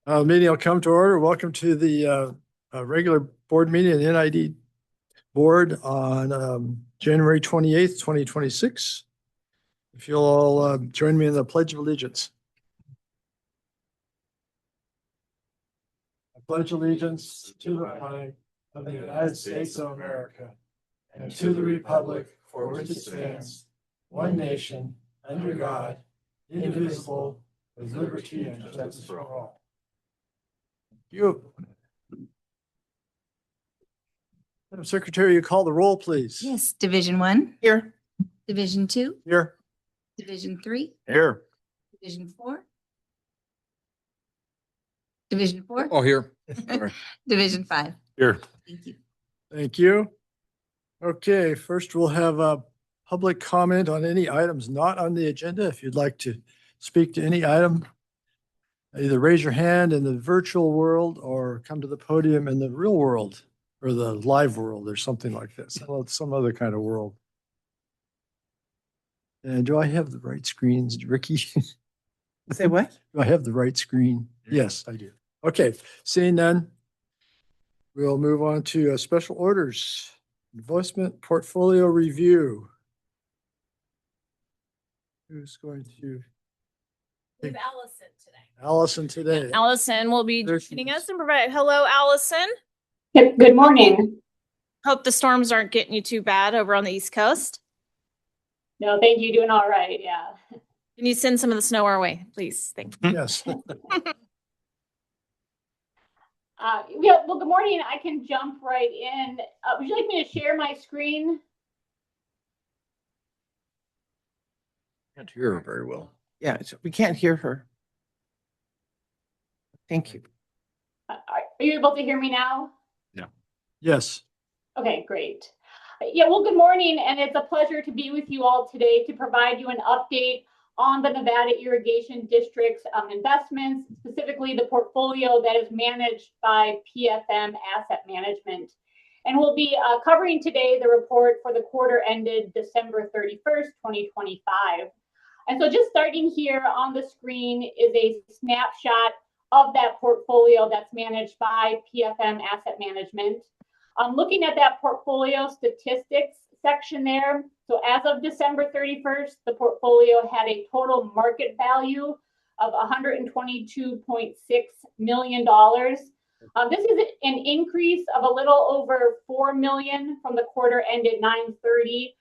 Meeting will come to order. Welcome to the regular board meeting of the NID board on January 28th, 2026. If you'll all join me in the Pledge of Allegiance. I pledge allegiance to the flag of the United States of America and to the republic for which it stands, one nation, under God, indivisible, with liberty and justice for all. You. Madam Secretary, you call the roll, please. Yes, Division 1. Here. Division 2. Here. Division 3. Here. Division 4. Division 4. Oh, here. Division 5. Here. Thank you. Thank you. Okay, first we'll have a public comment on any items not on the agenda. If you'd like to speak to any item, either raise your hand in the virtual world or come to the podium in the real world or the live world or something like that. Some other kind of world. And do I have the right screens, Ricky? Say what? Do I have the right screen? Yes, I do. Okay, seeing none, we'll move on to special orders, investment portfolio review. Who's going to? We have Allison today. Allison today. Allison will be There she joining is. us and provide. Hello, Allison. Good morning. Hope the storms aren't getting you too bad over on the East Coast. No, thank you. Doing all right. Yeah. Can you send some of the snow our way, please? Thank you. Yes. Yeah. Well, good morning. I can jump right in. Would you like me to share my screen? Can't hear her very well. Yeah, we can't hear her. Thank you. Are you able to hear me now? Yes. Okay, great. Yeah, well, good morning, and it's a pleasure to be with you all today to provide you an update on the Nevada Irrigation District's investments, specifically the portfolio that is managed by PFM Asset Management. And we'll be covering today the report for the quarter ended December 31st, 2025. And so just starting here on the screen is a snapshot of that portfolio that's managed by PFM Asset Management. Looking at that portfolio statistics section there, so as of December 31st, the portfolio had a total market value of $122.6 million. This is an increase of a little over $4 million from the quarter ended 9/30,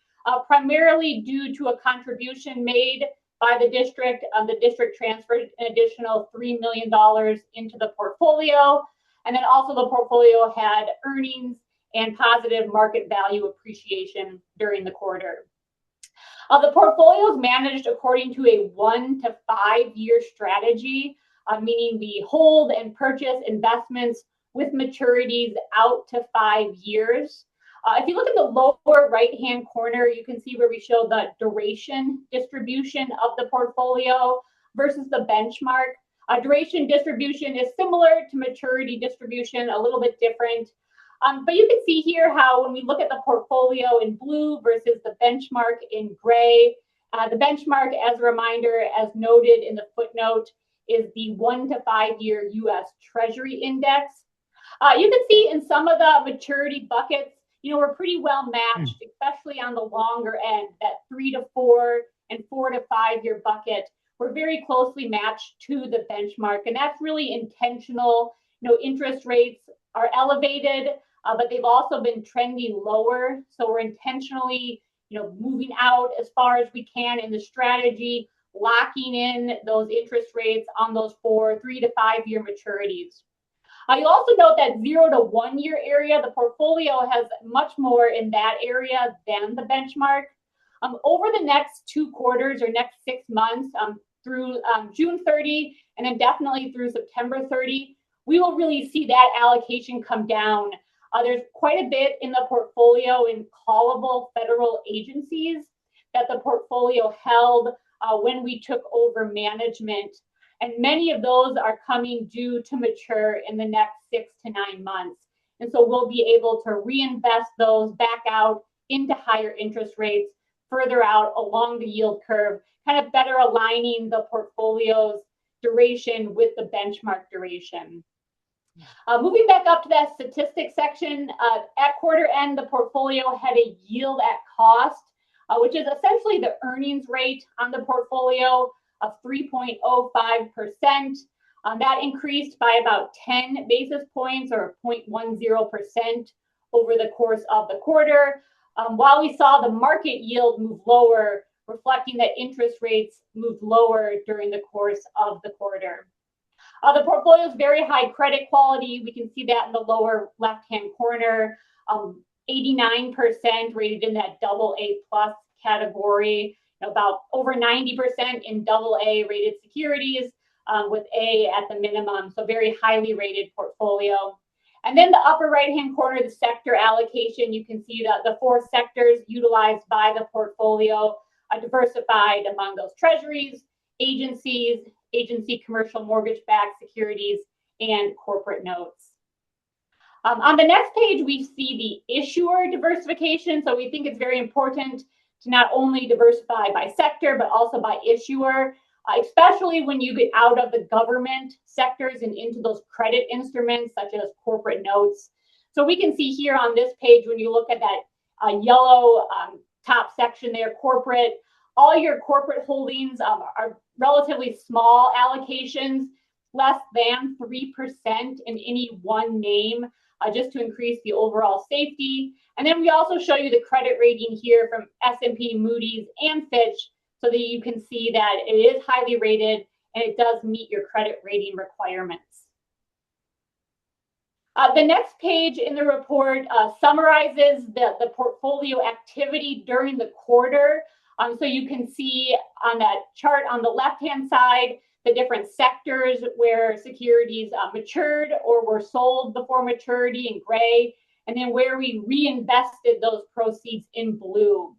primarily due to a contribution made by the district. The district transferred an additional $3 million into the portfolio. And then also the portfolio had earnings and positive market value appreciation during the quarter. The portfolio is managed according to a 1 to 5 year strategy, meaning we hold and purchase investments with maturities out to 5 years. If you look at the lower right-hand corner, you can see where we show the duration distribution of the portfolio versus the benchmark. Duration distribution is similar to maturity distribution, a little bit different. But you can see here how when we look at the portfolio in blue versus the benchmark in gray, the benchmark, as a reminder, as noted in the footnote, is the 1 to 5 year U.S. Treasury Index. You can see in some of the maturity buckets, we're pretty well matched, especially on the longer end, that 3 to 4 and 4 to 5 year bucket. We're very closely matched to the benchmark, and that's really intentional. Interest rates are elevated, but they've also been trending lower. So we're intentionally, moving out as far as we can in the strategy, locking in those interest rates on those 3 to 5 year maturities. You also note that 0 to 1 year area, the portfolio has much more in that area than the benchmark. Over the next 2 quarters or next 6 months, through June 30 and then definitely through September 30, we will really see that allocation come down. There's quite a bit in the portfolio in callable federal agencies that the portfolio held when we took over management. And many of those are coming due to mature in the next 6 to 9 months. And so we'll be able to reinvest those back out into higher interest rates further out along the yield curve, kind of better aligning the portfolio's duration with the benchmark duration. Moving back up to that statistics section, at quarter end, the portfolio had a yield at cost, which is essentially the earnings rate on the portfolio of 3.05%. That increased by about 10 basis points or 0.10% over the course of the quarter, while we saw the market yield move lower, reflecting that interest rates moved lower during the course of the quarter. The portfolio is very high credit quality. We can see that in the lower left-hand corner, 89% rated in that AA+ category, about over 90% in AA rated securities, with A at the minimum, so very highly rated portfolio. And then the upper right-hand corner, the sector allocation, you can see that the 4 sectors utilized by the portfolio are diversified among those treasuries, agencies, agency commercial mortgage-backed securities, and corporate notes. On the next page, we see the issuer diversification. So we think it's very important to not only diversify by sector, but also by issuer, especially when you get out of the government sectors and into those credit instruments such as corporate notes. So we can see here on this page, when you look at that yellow top section there, corporate, all your corporate holdings are relatively small allocations, less than 3% in any one name, just to increase the overall safety. And then we also show you the credit rating here from S&P, Moody's, and Fitch, so that you can see that it is highly rated and it does meet your credit rating requirements. The next page in the report summarizes the portfolio activity during the quarter. So you can see on that chart on the left-hand side, the different sectors where securities matured or were sold before maturity in gray, and then where we reinvested those proceeds in blue.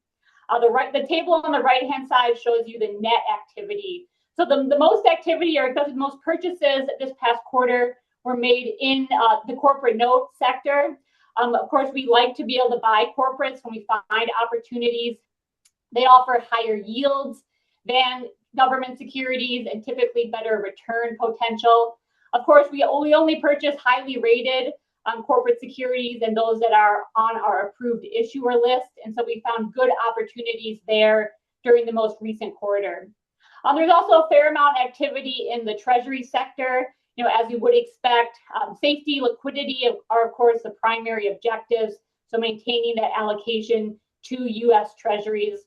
The table on the right-hand side shows you the net activity. So the most activity, or the most purchases this past quarter, were made in the corporate note sector. Of course, we like to be able to buy corporates when we find opportunities. They offer higher yields than government securities and typically better return potential. Of course, we only purchase highly rated corporate securities and those that are on our approved issuer list. And so we found good opportunities there during the most recent quarter. There's also a fair amount of activity in the treasury sector. You know, as you would expect, safety, liquidity are, of course, the primary objectives. So maintaining that allocation to U.S. treasuries.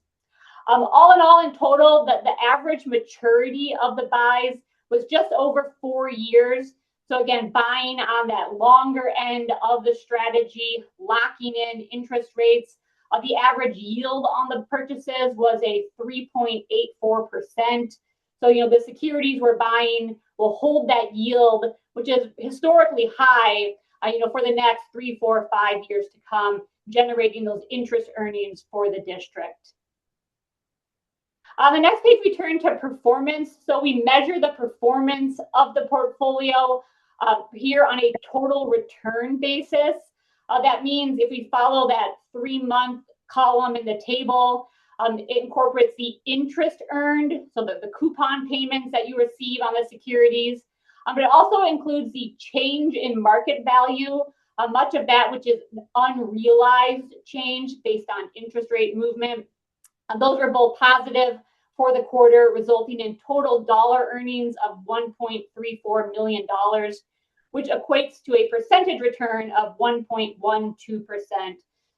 All in all, in total, the average maturity of the buys was just over 4 years. So again, buying on that longer end of the strategy, locking in interest rates. The average yield on the purchases was a 3.84%. So, you know, the securities we're buying will hold that yield, which is historically high, you know, for the next 3, 4, 5 years to come, generating those interest earnings for the district. On the next page, we turn to performance. So we measure the performance of the portfolio here on a total return basis. That means if we follow that 3-month column in the table, it incorporates the interest earned, so the coupon payments that you receive on the securities. But it also includes the change in market value, much of that which is unrealized change based on interest rate movement. Those are both positive for the quarter, resulting in total dollar earnings of $1.34 million, which equates to a percentage return of 1.12%.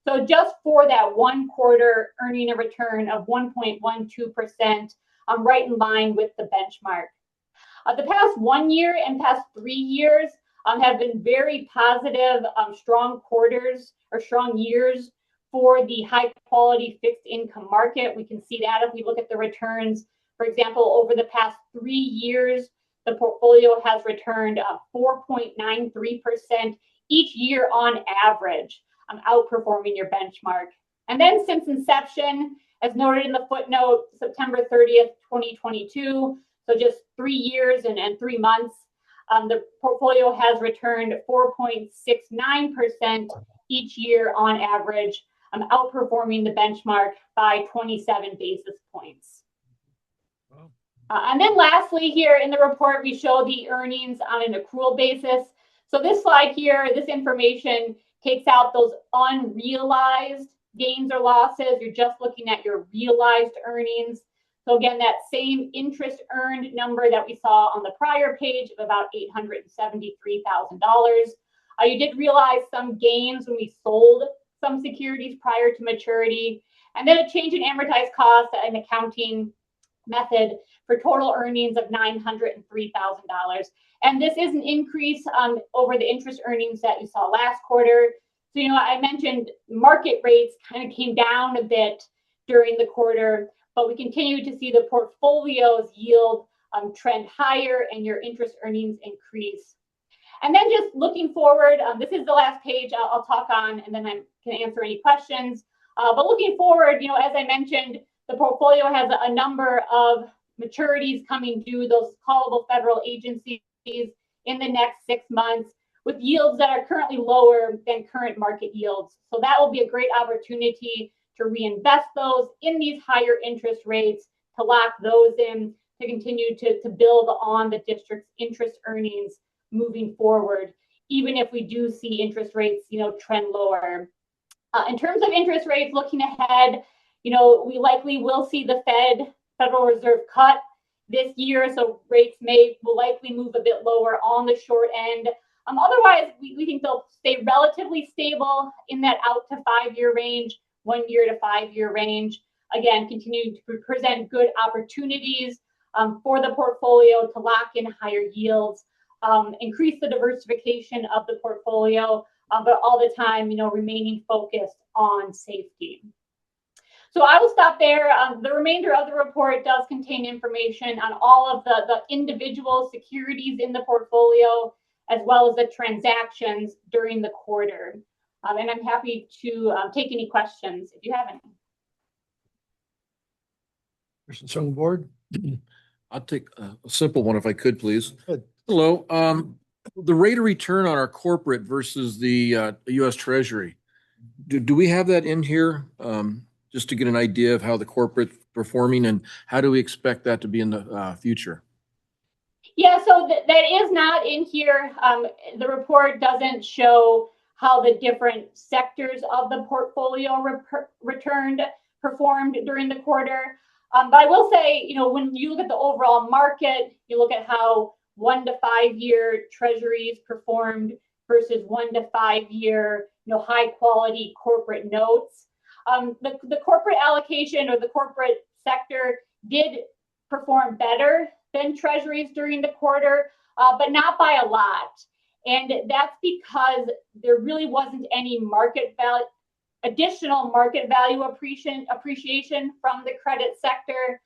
So just for that one quarter, earning a return of 1.12%, right in line with the benchmark. The past 1 year and past 3 years have been very positive, strong quarters or strong years for the high quality fixed income market. We can see that if we look at the returns. For example, over the past 3 years, the portfolio has returned 4.93% each year on average, outperforming your benchmark. And then since inception, as noted in the footnote, September 30th, 2022, so just 3 years and 3 months, the portfolio has returned 4.69% each year on average, outperforming the benchmark by 27 basis points. Wow. And then lastly here in the report, we show the earnings on an accrual basis. So this slide here, this information takes out those unrealized gains or losses. You're just looking at your realized earnings. So again, that same interest earned number that we saw on the prior page of about $873,000. You did realize some gains when we sold some securities prior to maturity, and then a change in amortized cost and accounting method for total earnings of $903,000. And this is an increase over the interest earnings that you saw last quarter. So, I mentioned market rates kind of came down a bit during the quarter, but we continue to see the portfolio's yield trend higher and your interest earnings increase. And then just looking forward, this is the last page I'll talk on, and then I can answer any questions. But looking forward, as I mentioned, the portfolio has a number of maturities coming due, those callable federal agencies in the next 6 months with yields that are currently lower than current market yields. So that will be a great opportunity to reinvest those in these higher interest rates, to lock those in, to continue to build on the district's interest earnings moving forward, even if we do see interest rates, trend lower. In terms of interest rates, looking ahead, we likely will see the Federal Reserve cut this year, so rates will likely move a bit lower on the short end. Otherwise, we think they'll stay relatively stable in that out to 5-year range, 1 year to 5 year range. Again, continue to present good opportunities for the portfolio to lock in higher yields, increase the diversification of the portfolio, but all the time, remaining focused on safety. So I will stop there. The remainder of the report does contain information on all of the individual securities in the portfolio, as well as the transactions during the quarter. And I'm happy to take any questions if you have any. Persons on the board? I'll take a simple one if I could, please. Good. Hello. The rate of return on our corporate versus the U.S. Treasury. Do we have that in here? Just to get an idea of how the corporate performing and how do we expect that to be in the future? Yeah, so that is not in here. The report doesn't show how the different sectors of the portfolio performed during the quarter. But I will say, when you look at the overall market, you look at how 1 to 5 year treasuries performed versus 1 to 5 year, high quality corporate notes. The corporate allocation or the corporate sector did perform better than treasuries during the quarter, but not by a lot. And that's because there really wasn't any additional market value appreciation from the credit sector.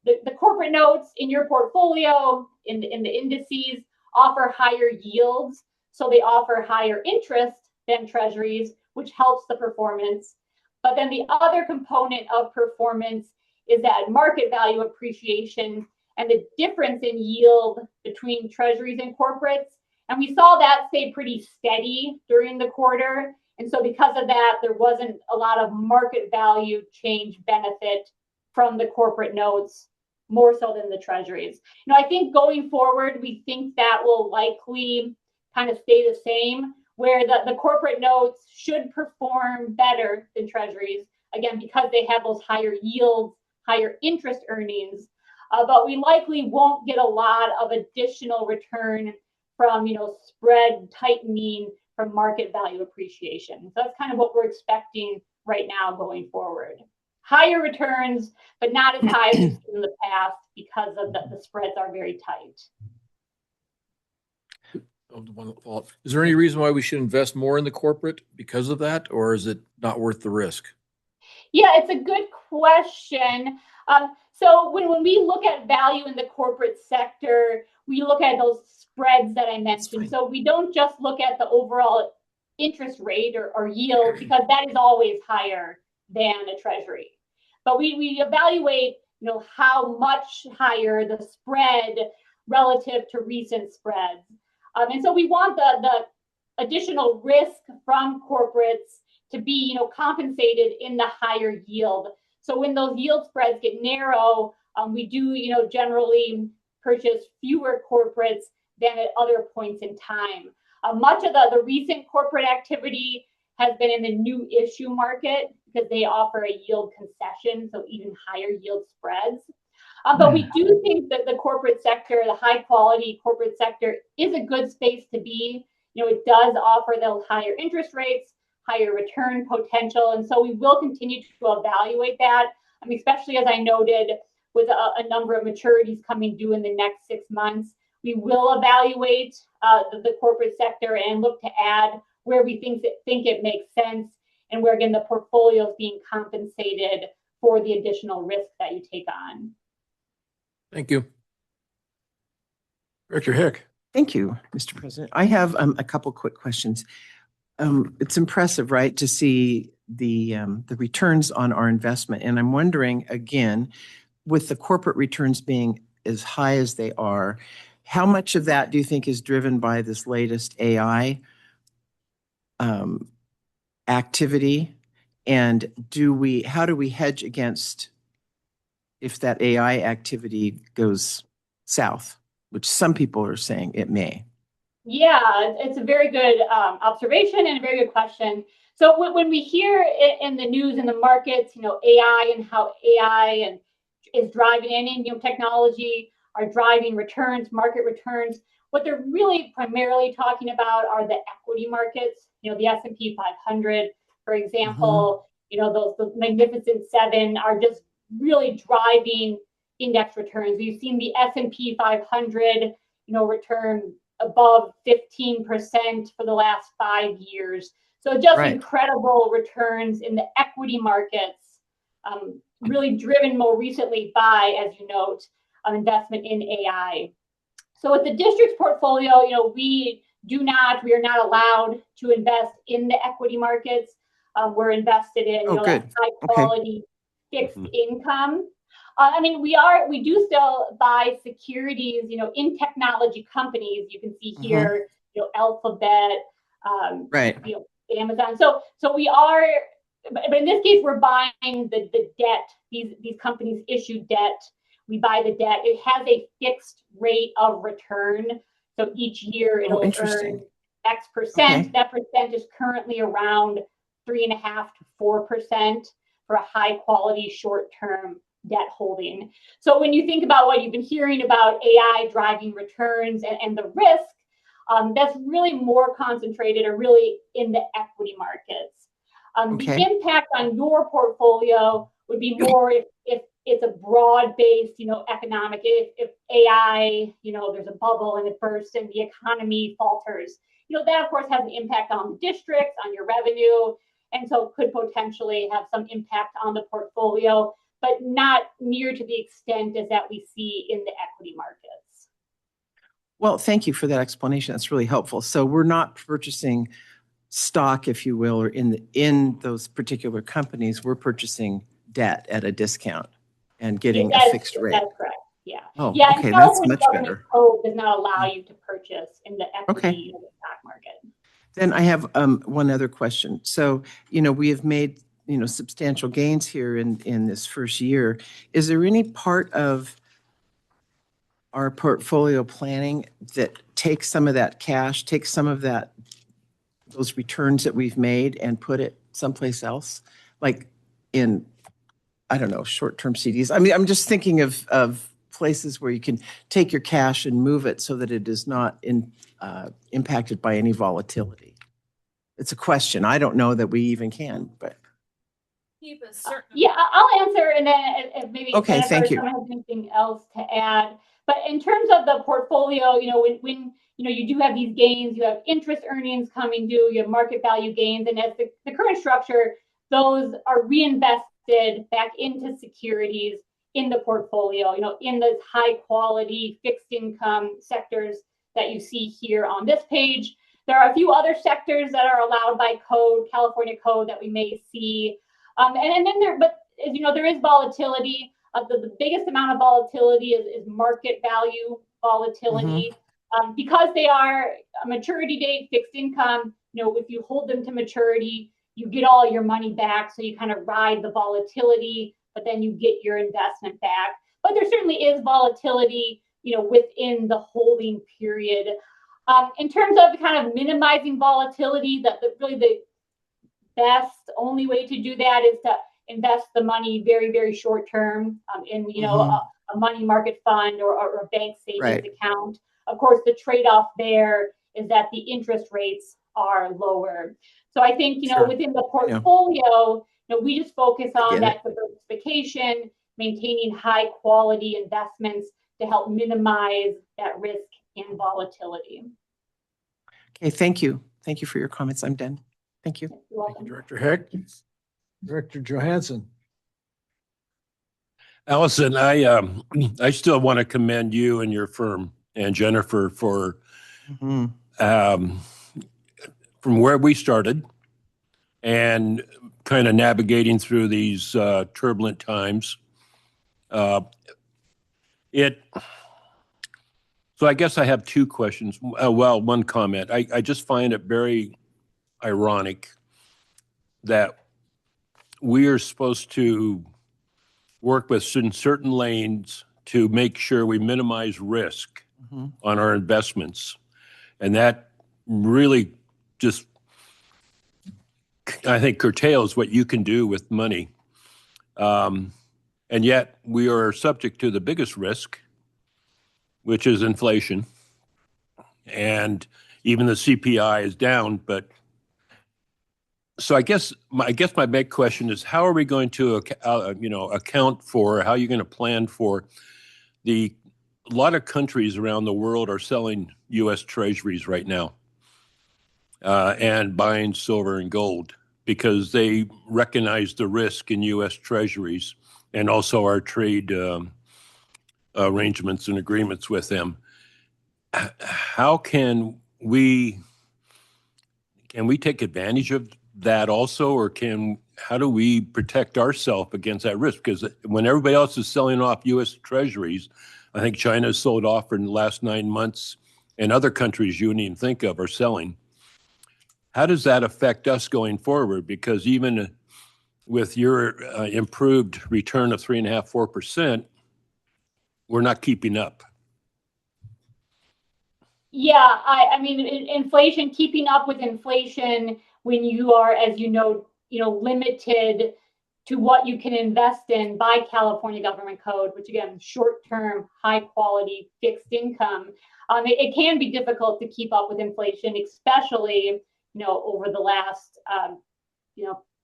The corporate notes in your portfolio, in the indices, offer higher yields. So they offer higher interest than treasuries, which helps the performance. But then the other component of performance is that market value appreciation and the difference in yield between treasuries and corporates. And we saw that stay pretty steady during the quarter. And so because of that, there wasn't a lot of market value change benefit from the corporate notes, more so than the treasuries. I think going forward, we think that will likely kind of stay the same, where the corporate notes should perform better than treasuries, again, because they have those higher yields, higher interest earnings. But we likely won't get a lot of additional return from, spread tightening from market value appreciation. So that's kind of what we're expecting right now going forward. Higher returns, but not as high as we've seen in the past because of the spreads are very tight. Is there any reason why we should invest more in the corporate because of that, or is it not worth the risk? Yeah, it's a good question. So when we look at value in the corporate sector, we look at those spreads that I mentioned. So we don't just look at the overall interest rate or yield, because that is always higher than a treasury. But we evaluate, how much higher the spread relative to recent spreads. And so we want the additional risk from corporates to be, compensated in the higher yield. So when those yield spreads get narrow, We do, generally purchase fewer corporates than at other points in time. Much of the recent corporate activity has been in the new issue market because they offer a yield concession, so even higher yield spreads. But we do think that the corporate sector, the high quality corporate sector, is a good space to be. It does offer those higher interest rates, higher return potential. And so we will continue to evaluate that. Especially as I noted, with a number of maturities coming due in the next 6 months, we will evaluate the corporate sector and look to add where we think it makes sense and where, again, the portfolio is being compensated for the additional risk that you take on. Thank you. Director Hick. Thank you, Mr. President. I have a couple quick questions. It's impressive, right, to see the returns on our investment. And I'm wondering, again, with the corporate returns being as high as they are, how much of that do you think is driven by this latest AI activity? And how do we hedge against if that AI activity goes south, which some people are saying it may? Yeah, it's a very good observation and a very good question. So when we hear in the news and the markets, AI and how AI is driving in, technology are driving returns, market returns, what they're really primarily talking about are the equity markets, the S&P 500, for example, those Magnificent Seven are just really driving index returns. You've seen the S&P 500, return above 15% for the last 5 years. So just incredible returns in the equity markets, really driven more recently by, as you note, investment in AI. So with the district's portfolio, we are not allowed to invest in the equity markets. We're invested in high quality fixed income. We do still buy securities, in technology companies. You can see here, Alphabet, Amazon. So we are, but in this case, we're buying the debt. These companies issue debt. We buy the debt. It has a fixed rate of return. So each year it'll earn X percent. That percent is currently around 3.5% to 4% for a high quality short-term debt holding. So when you think about what you've been hearing about AI driving returns and the risk, that's really more concentrated or really in the equity markets. The impact on your portfolio would be more if it's a broad-based, economic, if AI, there's a bubble and it bursts and the economy falters, that of course has an impact on the districts, on your revenue, and so could potentially have some impact on the portfolio, but not near to the extent as that we see in the equity markets. Well, thank you for that explanation. That's really helpful. So we're not purchasing stock, if you will, or in those particular companies. We're purchasing debt at a discount and getting a fixed rate. That's correct. Yeah. Oh, yeah. Okay, that's much better. Code does not allow you to purchase in the equity of the stock market. Then I have one other question. So, we have made, substantial gains here in this first year. Is there any part of our portfolio planning that takes some of that cash, takes some of those returns that we've made and put it someplace else? Like in, I don't know, short-term CDs. I'm just thinking of places where you can take your cash and move it so that it is not impacted by any volatility. It's a question. I don't know that we even can, but. Yeah, I'll answer, and then if maybe thank you. Someone has anything else to add. But in terms of the portfolio, when you do have these gains, you have interest earnings coming due, you have market value gains, and as the current structure, those are reinvested back into securities in the portfolio, in those high quality fixed income sectors that you see here on this page. There are a few other sectors that are allowed by code, California code, that we may see. And then but as you know, there is volatility. The biggest amount of volatility is market value volatility. Because they are a maturity date fixed income, if you hold them to maturity, you get all your money back. So you kind of ride the volatility, but then you get your investment back. but there certainly is volatility, within the holding period. In terms of kind of minimizing volatility, really the best only way to do that is to invest the money very, very short term in a money market fund or a bank savings account. Of course, the trade-off there is that the interest rates are lower. So I think within the portfolio, we just focus on that diversification, maintaining high quality investments to help minimize that risk and volatility. Okay, thank you. Thank you for your comments. I'm done. Thank you. You're welcome. Thank you, Director Heck. Director Johansson. Allison, I still want to commend you and your firm and Jennifer for from where we started and kind of navigating through these turbulent times. So I guess I have two questions. Well, one comment. I just find it very ironic that we are supposed to work with certain lanes to make sure we minimize risk on our investments. And that really just, I think, curtails what you can do with money. And yet we are subject to the biggest risk, which is inflation. And even the CPI is down, but so I guess my big question is, how are we going to account for, how are you going to plan for a lot of countries around the world are selling U.S. treasuries right now and buying silver and gold because they recognize the risk in U.S. treasuries and also our trade arrangements and agreements with them. How can we take advantage of that also, or how do we protect ourselves against that risk? Because when everybody else is selling off U.S. treasuries, I think China has sold off in the last 9 months, and other countries you wouldn't even think of are selling. How does that affect us going forward? Because even with your improved return of 3.5%, 4%, we're not keeping up. Yeah, I mean, inflation, keeping up with inflation when you are, as limited to what you can invest in by California government code, which again, short-term, high-quality fixed income. It can be difficult to keep up with inflation, especially over the last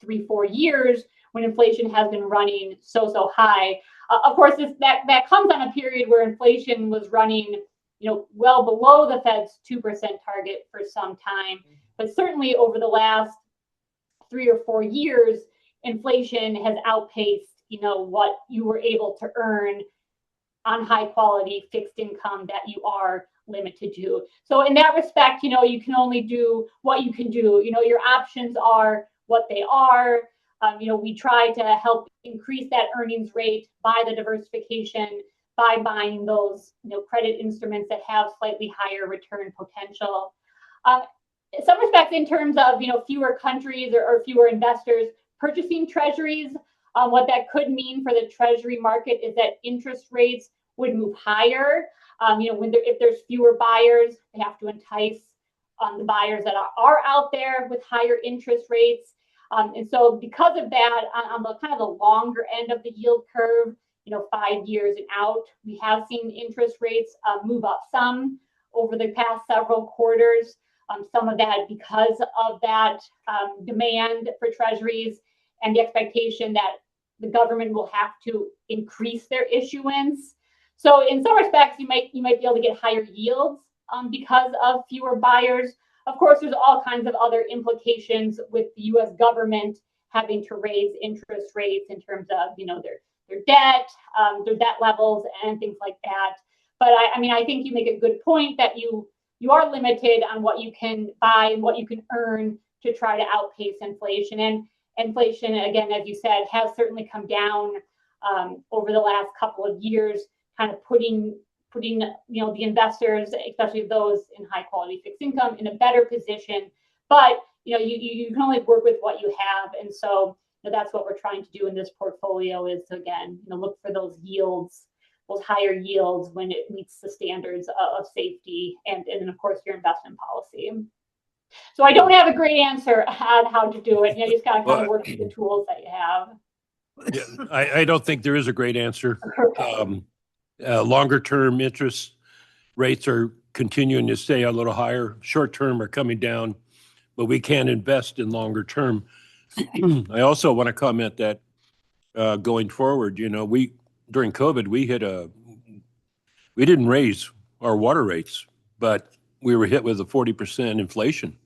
3-4 years when inflation has been running so high. Of course, that comes on a period where inflation was running well below the Fed's 2% target for some time. But certainly over the last 3 or 4 years, inflation has outpaced, what you were able to earn on high quality fixed income that you are limited to. So in that respect, you can only do what you can do. Your options are what they are. We try to help increase that earnings rate by the diversification, by buying those credit instruments that have slightly higher return potential. In some respects, in terms of fewer countries or fewer investors purchasing treasuries, what that could mean for the treasury market is that interest rates would move higher. If there's fewer buyers, they have to entice the buyers that are out there with higher interest rates. And so because of that, on the kind of the longer end of the yield curve, 5 years and out, we have seen interest rates move up some over the past several quarters. Some of that because of that demand for treasuries and the expectation that the government will have to increase their issuance. So in some respects, you might be able to get higher yields because of fewer buyers. Of course, there's all kinds of other implications with the U.S. government having to raise interest rates in terms of their debt levels and things like that. But I think you make a good point that you are limited on what you can buy and what you can earn to try to outpace inflation. And inflation, again, as you said, has certainly come down over the last couple of years, kind of putting the investors, especially those in high quality fixed income, in a better position. But you can only work with what you have, and so that's what we're trying to do in this portfolio is to again look for those yields those higher yields when it meets the standards of safety and of course your investment policy. So I don't have a great answer on how to do it. You just gotta kind of work with the tools that you have. Yeah, I don't think there is a great answer. Okay. Longer term interest rates are continuing to stay a little higher. Short term are coming down, but we can invest in longer term. I also want to comment that going forward, during COVID, we didn't raise our water rates, but we were hit with a 40% inflation.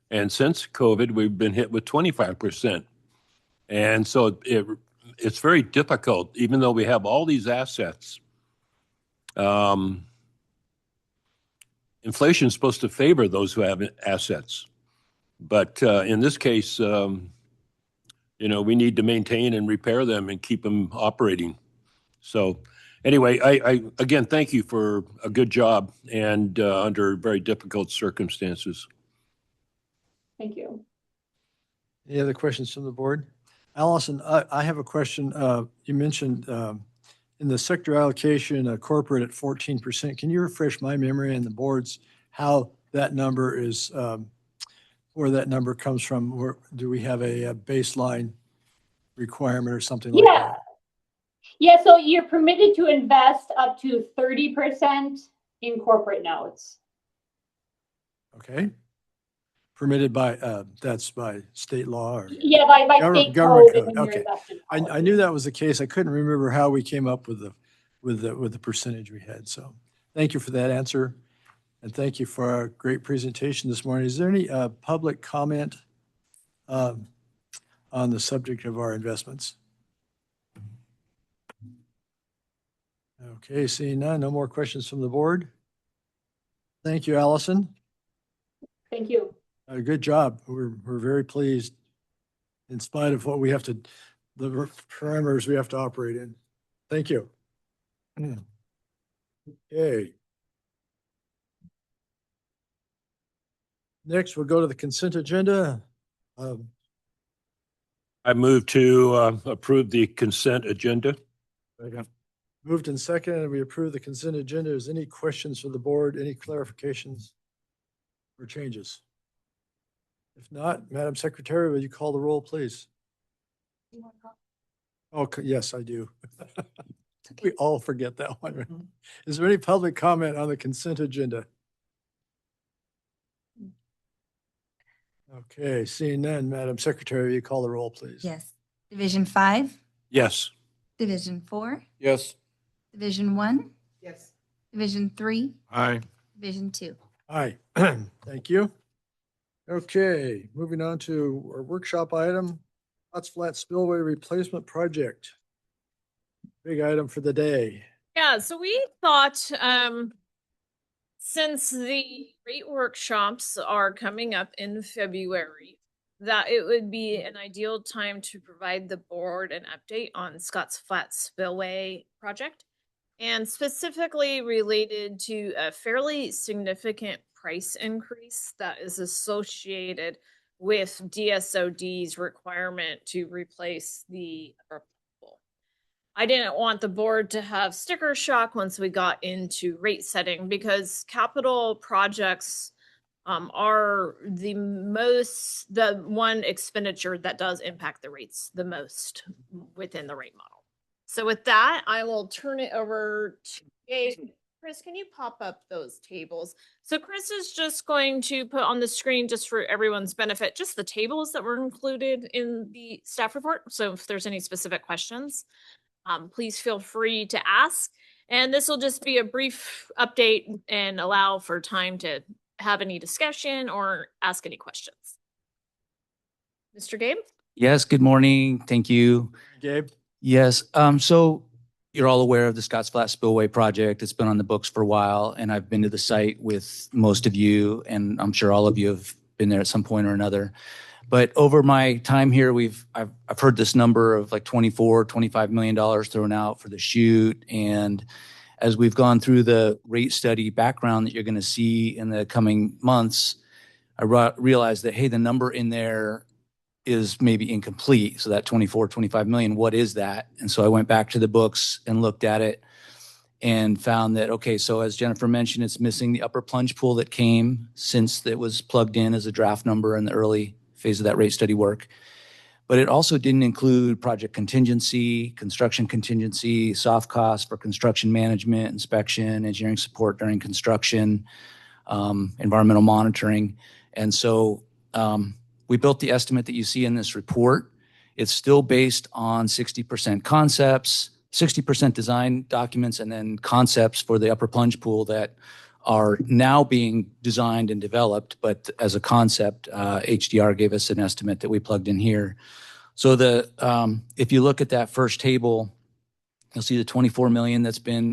And since COVID, we've been hit with 25%. And so it's very difficult, even though we have all these assets. Inflation is supposed to favor those who have assets. But in this case, we need to maintain and repair them and keep them operating. So anyway, I again, thank you for a good job and under very difficult circumstances. Thank you. Any other questions from the board? Allison, I have a question. You mentioned in the sector allocation, corporate at 14%. Can you refresh my memory and the board's how that number is, where that number comes from? Do we have a baseline requirement or something like Yeah. that? Yeah, so you're permitted to invest up to 30% in corporate notes. Okay. Permitted by, that's by state law or? Yeah, by state Government code code, and your okay. investment I policy. knew that was the case. I couldn't remember how we came up with the percentage we had. So thank you for that answer. And thank you for our great presentation this morning. Is there any public comment on the subject of our investments? Okay, seeing none, no more questions from the board. Thank you, Allison. Thank you. Good job. We're very pleased in spite of what we have to, the parameters we have to operate in. Thank you. Okay. Next, we'll go to the consent agenda. I move to approve the consent agenda. Moved and seconded, we approve the consent agenda. Is any questions from the board, any clarifications or changes? If not, Madam Secretary, will you call the roll, please? Okay, yes, I do. We all forget that one. Right? Is there any public comment on the consent agenda? Okay, seeing none, Madam Secretary, will you call the roll, please? Yes. Division 5, Yes. Division 4, Yes. Division 1, Yes. Division 3, Aye. Division 2. Aye. Thank you. Okay, moving on to our workshop item, Potts Flat Spillway Replacement Project. Big item for the day. Yeah, so we thought since the rate workshops are coming up in February, that it would be an ideal time to provide the board an update on Scott's Flat Spillway project, and specifically related to a fairly significant price increase that is associated with DSOD's requirement to replace the upper pole. I didn't want the board to have sticker shock once we got into rate setting, because capital projects are the one expenditure that does impact the rates the most within the rate model. So with that, I will turn it over to Gabe. Chris, can you pop up those tables? So Chris is just going to put on the screen, just for everyone's benefit, just the tables that were included in the staff report. So if there's any specific questions, please feel free to ask. And this will just be a brief update and allow for time to have any discussion or ask any questions. Mr. Gabe? Yes, good morning. Thank you. Gabe? Yes, so you're all aware of the Scotts Flat Spillway project. It's been on the books for a while, and I've been to the site with most of you, and I'm sure all of you have been there at some point or another. But over my time here, I've heard this number of like $25 million thrown out for the shoot. And as we've gone through the rate study background that you're going to see in the coming months, I realized that, hey, the number in there is maybe incomplete. So that 25 million, what is that? And so I went back to the books and looked at it. and found that, okay, so as Jennifer mentioned, it's missing the upper plunge pool that came since it was plugged in as a draft number in the early phase of that rate study work. But it also didn't include project contingency, construction contingency, soft costs for construction management, inspection, engineering support during construction, environmental monitoring. And so we built the estimate that you see in this report. It's still based on 60% concepts, 60% design documents, and then concepts for the upper plunge pool that are now being designed and developed. But as a concept, HDR gave us an estimate that we plugged in here. So if you look at that first table, you'll see the 24 million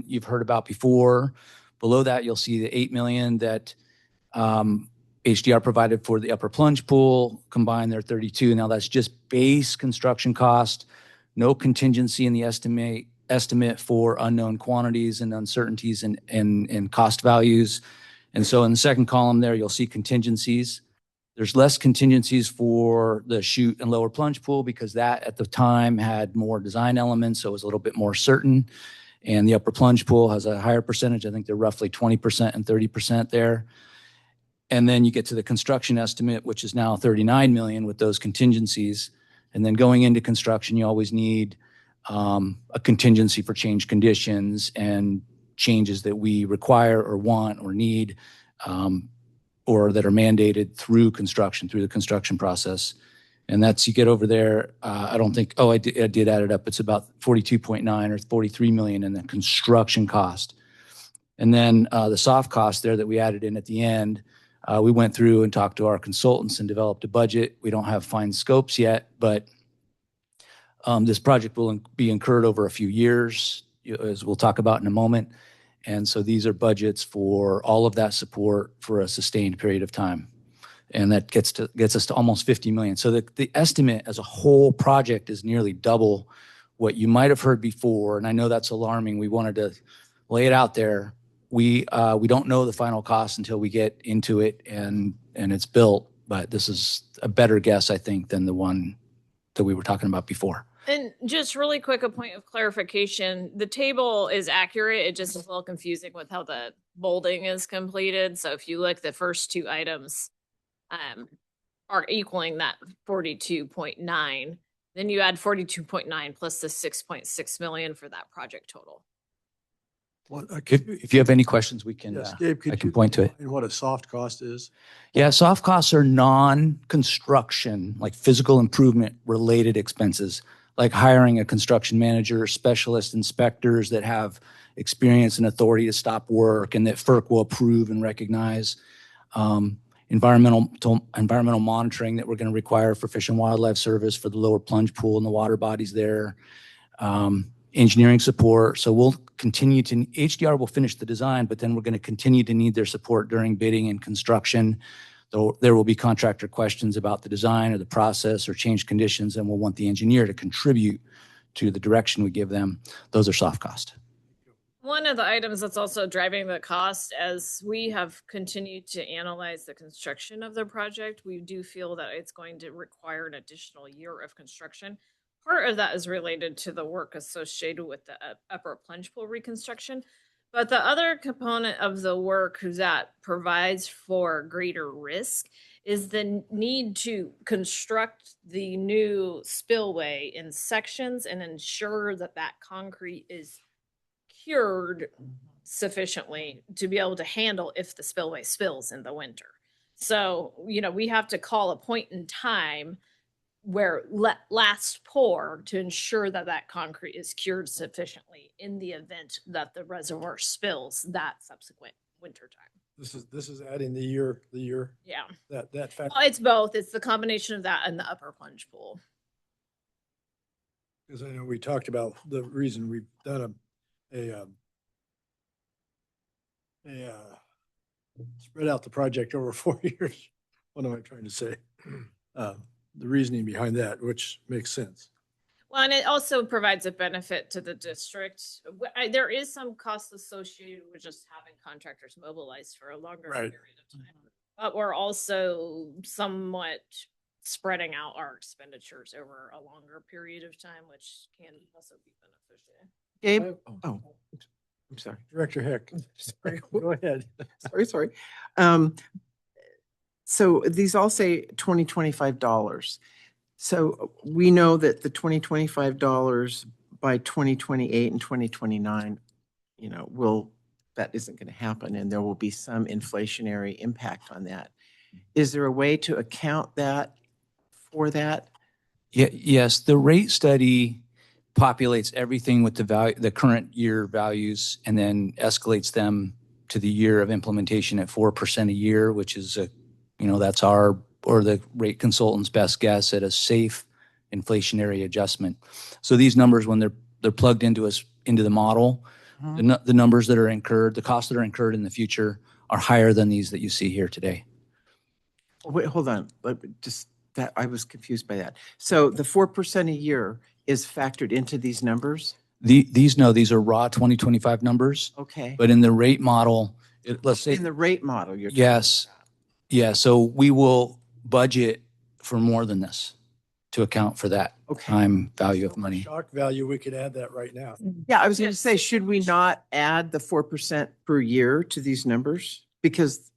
you've heard about before. Below that, you'll see the 8 million that HDR provided for the upper plunge pool, combined their 32. Now that's just base construction cost, no contingency in the estimate for unknown quantities and uncertainties and cost values. And so in the second column there, you'll see contingencies. There's less contingencies for the chute and lower plunge pool because that at the time had more design elements, so it was a little bit more certain. And the upper plunge pool has a higher percentage. I think they're roughly 20% and 30% there. And then you get to the construction estimate, which is now 39 million with those contingencies. And then going into construction, you always need a contingency for change conditions and changes that we require or want or need, or that are mandated through the construction process. And that's, you get over there, I don't think, I did add it up. It's about 42.9 or 43 million in the construction cost. And then the soft cost there that we added in at the end, we went through and talked to our consultants and developed a budget. We don't have fine scopes yet, but this project will be incurred over a few years, as we'll talk about in a moment. And so these are budgets for all of that support for a sustained period of time. And that gets us to almost 50 million. So the estimate as a whole project is nearly double what you might have heard before. And I know that's alarming. We wanted to lay it out there. We don't know the final cost until we get into it and it's built, but this is a better guess, I think, than the one that we were talking about before. And just really quick, a point of clarification. The table is accurate. It just is a little confusing with how the bolding is completed. So if you look, the first two items are equaling that 42.9. Then you add 42.9 plus the 6.6 million for that project total. If you have any questions, we can, Yes, Gabe, I can point to it. And what a soft cost is? Yeah, soft costs are non-construction, like physical improvement related expenses, like hiring a construction manager, specialist inspectors that have experience and authority to stop work and that FERC will approve and recognize. Environmental monitoring that we're going to require for Fish and Wildlife Service for the lower plunge pool and the water bodies there. Engineering support. So we'll continue to, HDR will finish the design, but then we're going to continue to need their support during bidding and construction. Though there will be contractor questions about the design or the process or change conditions, and we'll want the engineer to contribute to the direction we give them. Those are soft cost. One of the items that's also driving the cost, as we have continued to analyze the construction of the project, we do feel that it's going to require an additional year of construction. Part of that is related to the work associated with the upper plunge pool reconstruction. But the other component of the work that provides for greater risk is the need to construct the new spillway in sections and ensure that that concrete is cured sufficiently to be able to handle if the spillway spills in the winter. So, we have to call a point in time where last pour to ensure that that concrete is cured sufficiently in the event that the reservoir spills that subsequent winter time. This is adding the year. Yeah. That fact. Well, it's both. It's the combination of that and the upper plunge pool. Because I know we talked about the reason we've done a spread out the project over 4 years. What am I trying to say? The reasoning behind that, which makes sense. Well, and it also provides a benefit to the district. There is some cost associated with just having contractors mobilized for a longer period of time. But we're also somewhat spreading out our expenditures over a longer period of time, which can also be beneficial. Gabe? I'm sorry. Director Heck. Sorry, go ahead. Sorry. So these all say $2025. So we know that the $2025 by 2028 and 2029, that isn't going to happen, and there will be some inflationary impact on that. Is there a way to account for that? Yeah, yes, the rate study populates everything with the current year values and then escalates them to the year of implementation at 4% a year, which is that's our, or the rate consultant's best guess at a safe inflationary adjustment. So these numbers, when they're plugged into the model, the numbers that are incurred, the costs that are incurred in the future are higher than these that you see here today. Wait, hold on. I was confused by that. So the 4% a year is factored into these numbers? These are raw 2025 numbers, Okay. but in the rate model, let's say. In the rate model, you're talking Yes. Yeah, so we will budget for more than this to account for that time value of money. Shock value, we could add that right now. Yeah, I was going to say, should we not add the 4% per year to these numbers? Because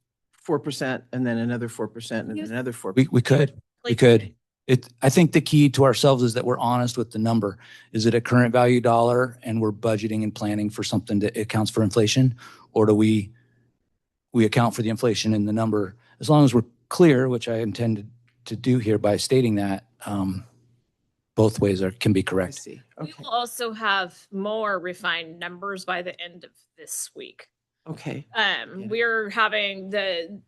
4% and then another 4% and then another 4%. We could. I think the key to ourselves is that we're honest with the number. Is it a current value dollar and we're budgeting and planning for something that accounts for inflation? Or do we account for the inflation in the number? As long as we're clear, which I intended to do here by stating that, both ways can be I correct. see. We Okay. will also have more refined numbers by the end of this week. Okay. We're having the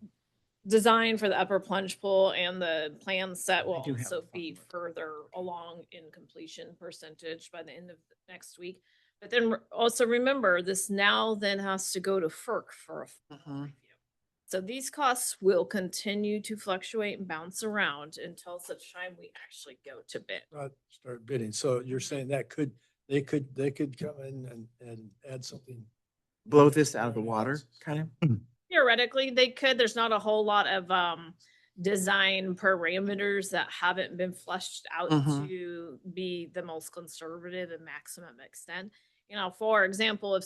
design for the upper plunge pool and the plan set will I do have also a be follow-up. further along in completion percentage by the end of next week. But then also remember, this now then has to go to FERC for a full review. So these costs will continue to fluctuate and bounce around until such time we actually go to bid. Start bidding. So you're saying they could come in and add something. Blow this out of the water, kind of? Theoretically, they could. There's not a whole lot of design parameters that haven't been fleshed out to be the most conservative and maximum extent. For example,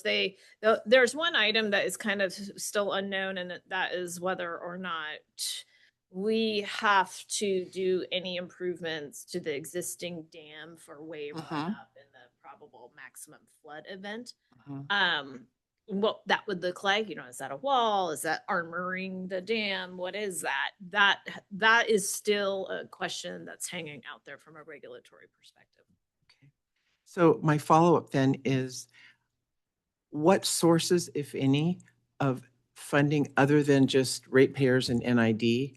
there's one item that is kind of still unknown, and that is whether or not we have to do any improvements to the existing dam for wave runoff in the probable maximum flood event. What that would look like, is that a wall? Is that armoring the dam? What is that? That is still a question that's hanging out there from a regulatory perspective. Okay. So my follow-up then is, what sources, if any, of funding other than just ratepayers and NID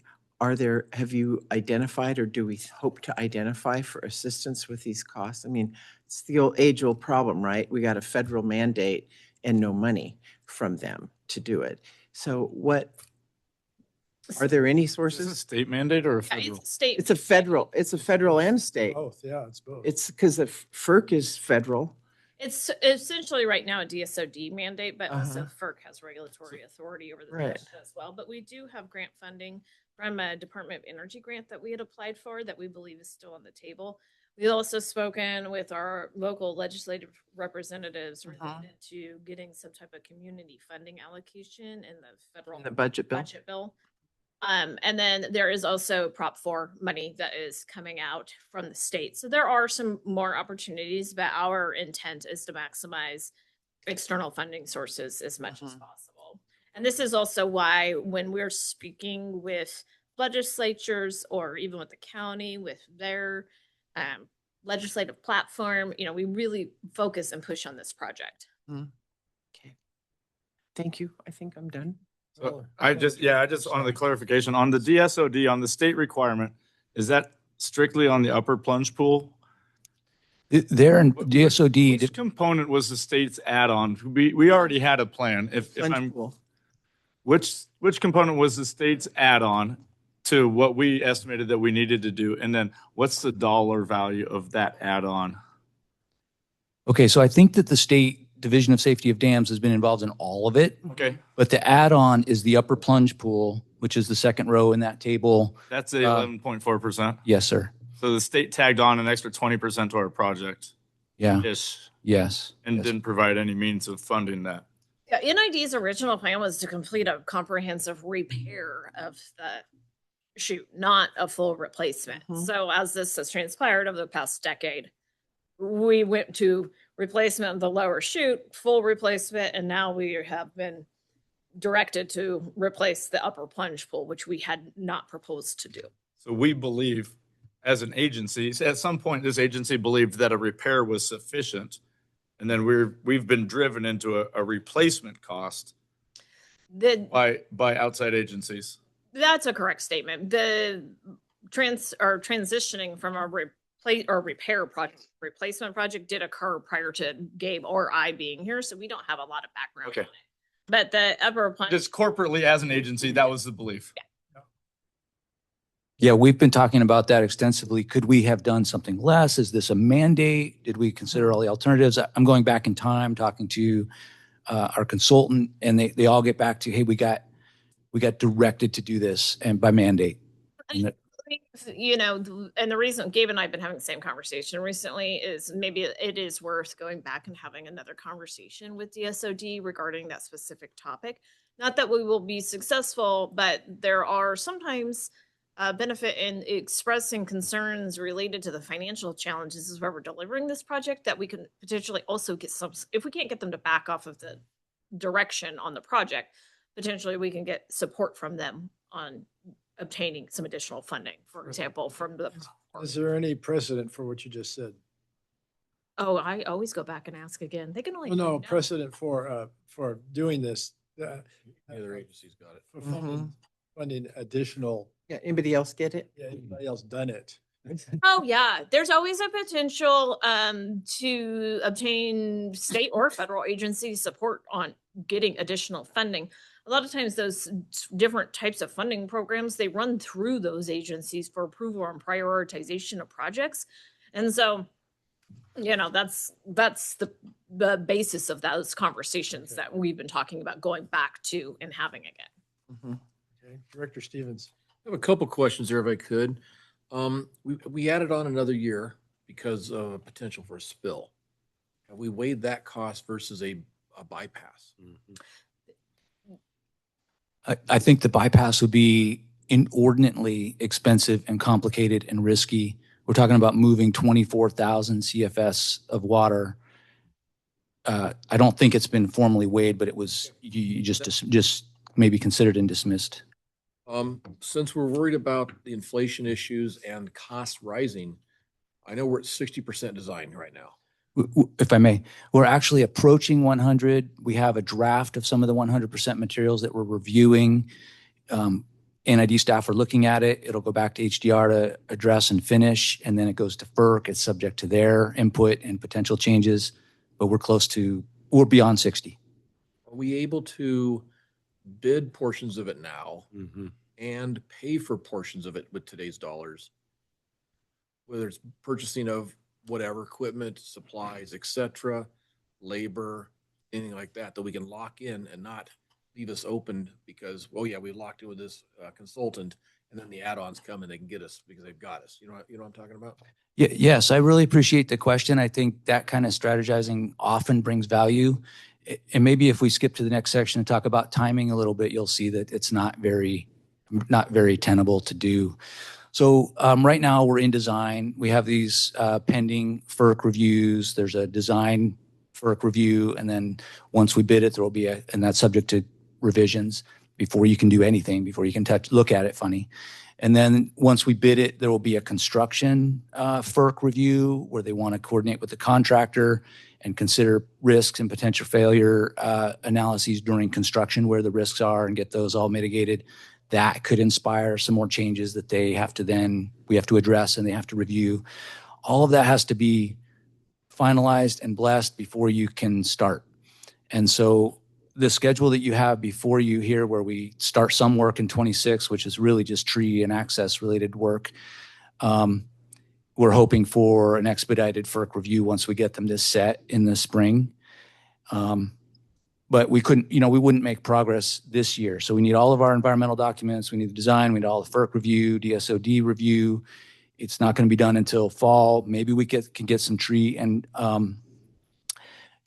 have you identified, or do we hope to identify for assistance with these costs? I mean, it's the age-old problem, right? We got a federal mandate and no money from them to do it. So are there any Is this a sources? state mandate or a Yeah, federal? it's state. It's a federal and state. Both, yeah, it's both. It's because the FERC is federal. It's essentially right now a DSOD mandate, but also Uh-huh. FERC has regulatory authority over the Right. commission as well. But we do have grant funding from a Department of Energy grant that we had applied for that we believe is still on the table. We've also spoken with our local legislative representatives related to getting some type of community funding allocation in the federal In the budget bill? budget bill. And then there is also Prop 4 money that is coming out from the state. So there are some more opportunities, but our intent is to maximize external funding sources as much as possible. And this is also why when we're speaking with legislatures or even with the county, with their legislative platform, we really focus and push on this project. Okay. Thank you. I think I'm done. So I just wanted the clarification on the DSOD, on the state requirement, is that strictly on the upper plunge pool? There in DSOD, Which component was the state's add-on? We already had a plan. Plunge pool. Which component was the state's add-on to what we estimated that we needed to do? And then what's the dollar value of that add-on? okay, so I think that the State Division of Safety of Dams has been involved in all of it, Okay, but the add-on is the upper plunge pool, which is the second row in that table. that's the 11.4%. Yes, sir. So the state tagged on an extra 20% to our project Yeah, ish yes. and yes. didn't provide any means of funding that. Yeah, NID's original plan was to complete a comprehensive repair of the chute, not a full replacement. Mhm. So as this has transpired over the past decade, we went to replacement of the lower chute, full replacement, and now we have been directed to replace the upper plunge pool, which we had not proposed to do. So we believe, as an agency, at some point, this agency believed that a repair was sufficient. And then we've been driven into a replacement cost The by outside agencies. That's a correct statement. The transitioning from a repair project replacement project did occur prior to Gabe or I being here, so we don't have a lot of background Okay. on it. But the upper plunge, Just corporately as an agency, that was the belief. Yeah, we've been talking about that extensively. Could we have done something less? Is this a mandate? Did we consider all the alternatives? I'm going back in time, talking to our consultant, and they all get back to, hey, we got directed to do this and by mandate. And that- you know, and the reason Gabe and I have been having the same conversation recently is maybe it is worth going back and having another conversation with DSOD regarding that specific topic. Not that we will be successful, but there are sometimes benefit in expressing concerns related to the financial challenges as where we're delivering this project, that we can potentially also get some, if we can't get them to back off of the direction on the project, potentially we can get support from them on obtaining some additional funding, for example, from the. Is there any precedent for what you just said? Oh, I always go back and ask again. They can only. Well, no, tell me precedent for doing this. The other agency's got it. For funding additional, Yeah, anybody else get it? yeah, anybody else done it? Oh, yeah. There's always a potential to obtain state or federal agency support on getting additional funding. A lot of times those different types of funding programs, they run through those agencies for approval and prioritization of projects. And so, you know, that's the basis of those conversations that we've been talking about going back to and having again. Mhm. Okay, Director Stevens. I have a couple questions there if I could. We added on another year because of a potential for a spill. Have we weighed that cost versus a bypass? I think the bypass would be inordinately expensive and complicated and risky. We're talking about moving 24,000 CFS of water. I don't think it's been formally weighed, but it was you just maybe considered and dismissed. Since we're worried about the inflation issues and costs rising, I know we're at 60% design right now. If I may, we're actually approaching 100. We have a draft of some of the 100% materials that we're reviewing. NID staff are looking at it. It'll go back to HDR to address and finish, and then it goes to FERC. It's subject to their input and potential changes, but we're beyond 60. Are we able to bid portions of it now Mm-hmm. and pay for portions of it with today's dollars? Whether it's purchasing of whatever equipment, supplies, etc., labor, anything like that, that we can lock in and not leave us open because, oh yeah, we locked in with this consultant, and then the add-ons come and they can get us because they've got us. You know what I'm talking about? Yes, I really appreciate the question. I think that kind of strategizing often brings value. And maybe if we skip to the next section and talk about timing a little bit, you'll see that it's not very tenable to do. So right now we're in design. We have these pending FERC reviews. There's a design FERC review, and then once we bid it, there will be and that's subject to revisions before you can do anything, before you can look at it funny. And then once we bid it, there will be a construction FERC review where they want to coordinate with the contractor and consider risks and potential failure analyses during construction, where the risks are, and get those all mitigated. That could inspire some more changes that we have to address and they have to review. All of that has to be finalized and blessed before you can start. And so the schedule that you have before you here, where we start some work in 26, which is really just tree and access related work, we're hoping for an expedited FERC review once we get them this set in the spring. But we couldn't, we wouldn't make progress this year. So we need all of our environmental documents. We need the design. We need all the FERC review, DSOD review. It's not going to be done until fall. Maybe we can get some tree and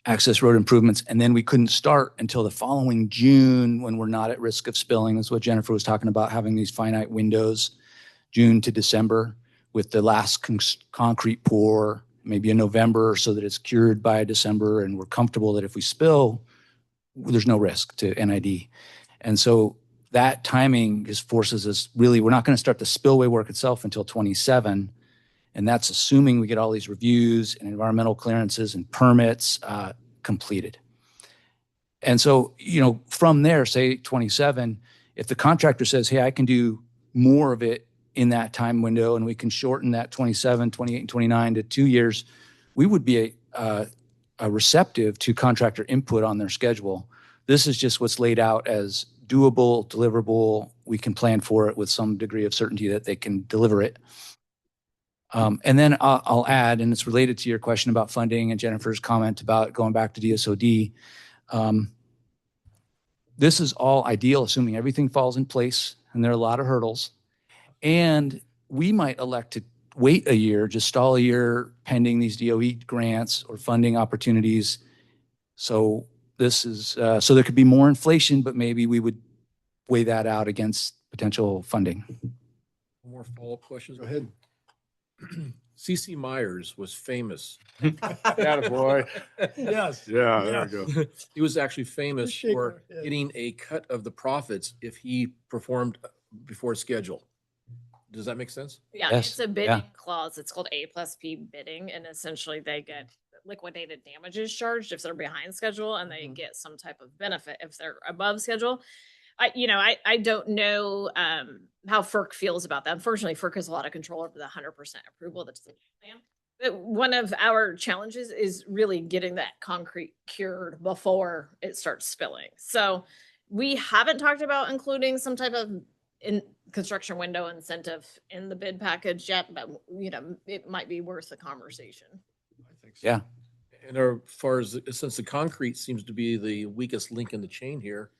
access road improvements. And then we couldn't start until the following June when we're not at risk of spilling. That's what Jennifer was talking about, having these finite windows, June to December, with the last concrete pour, maybe in November, so that it's cured by December. And we're comfortable that if we spill, there's no risk to NID. And so that timing just forces us, really, we're not going to start the spillway work itself until 27. And that's assuming we get all these reviews and environmental clearances and permits completed. And so, from there, say 27, if the contractor says, hey, I can do more of it in that time window and we can shorten that 27, 28, and 29 to 2 years, we would be a receptive to contractor input on their schedule. This is just what's laid out as doable, deliverable. We can plan for it with some degree of certainty that they can deliver it. And then I'll add, and it's related to your question about funding and Jennifer's comment about going back to DSOD. This is all ideal, assuming everything falls in place, and there are a lot of hurdles. And we might elect to wait a year, just stall a year pending these DOE grants or funding opportunities. So this is, so there could be more inflation, but maybe we would weigh that out against potential funding. More follow-up questions? Go ahead. C.C. Myers was famous. Attaboy. Yes. Yeah, there we go. He was actually famous Just shake for our head. getting a cut of the profits if he performed before schedule. Does that make sense? Yeah, Yes, it's a bidding yeah. clause. It's called A+P bidding, and essentially they get liquidated damages charged if they're behind schedule, and they get some type of benefit if they're above schedule. I don't know how FERC feels about that. Unfortunately, FERC has a lot of control over the 100% approval that's the plan. But one of our challenges is really getting that concrete cured before it starts spilling. So we haven't talked about including some type of construction window incentive in the bid package yet, but it might be worth a conversation. I think so. Yeah. And as far as, since the concrete seems to be the weakest link in the chain here,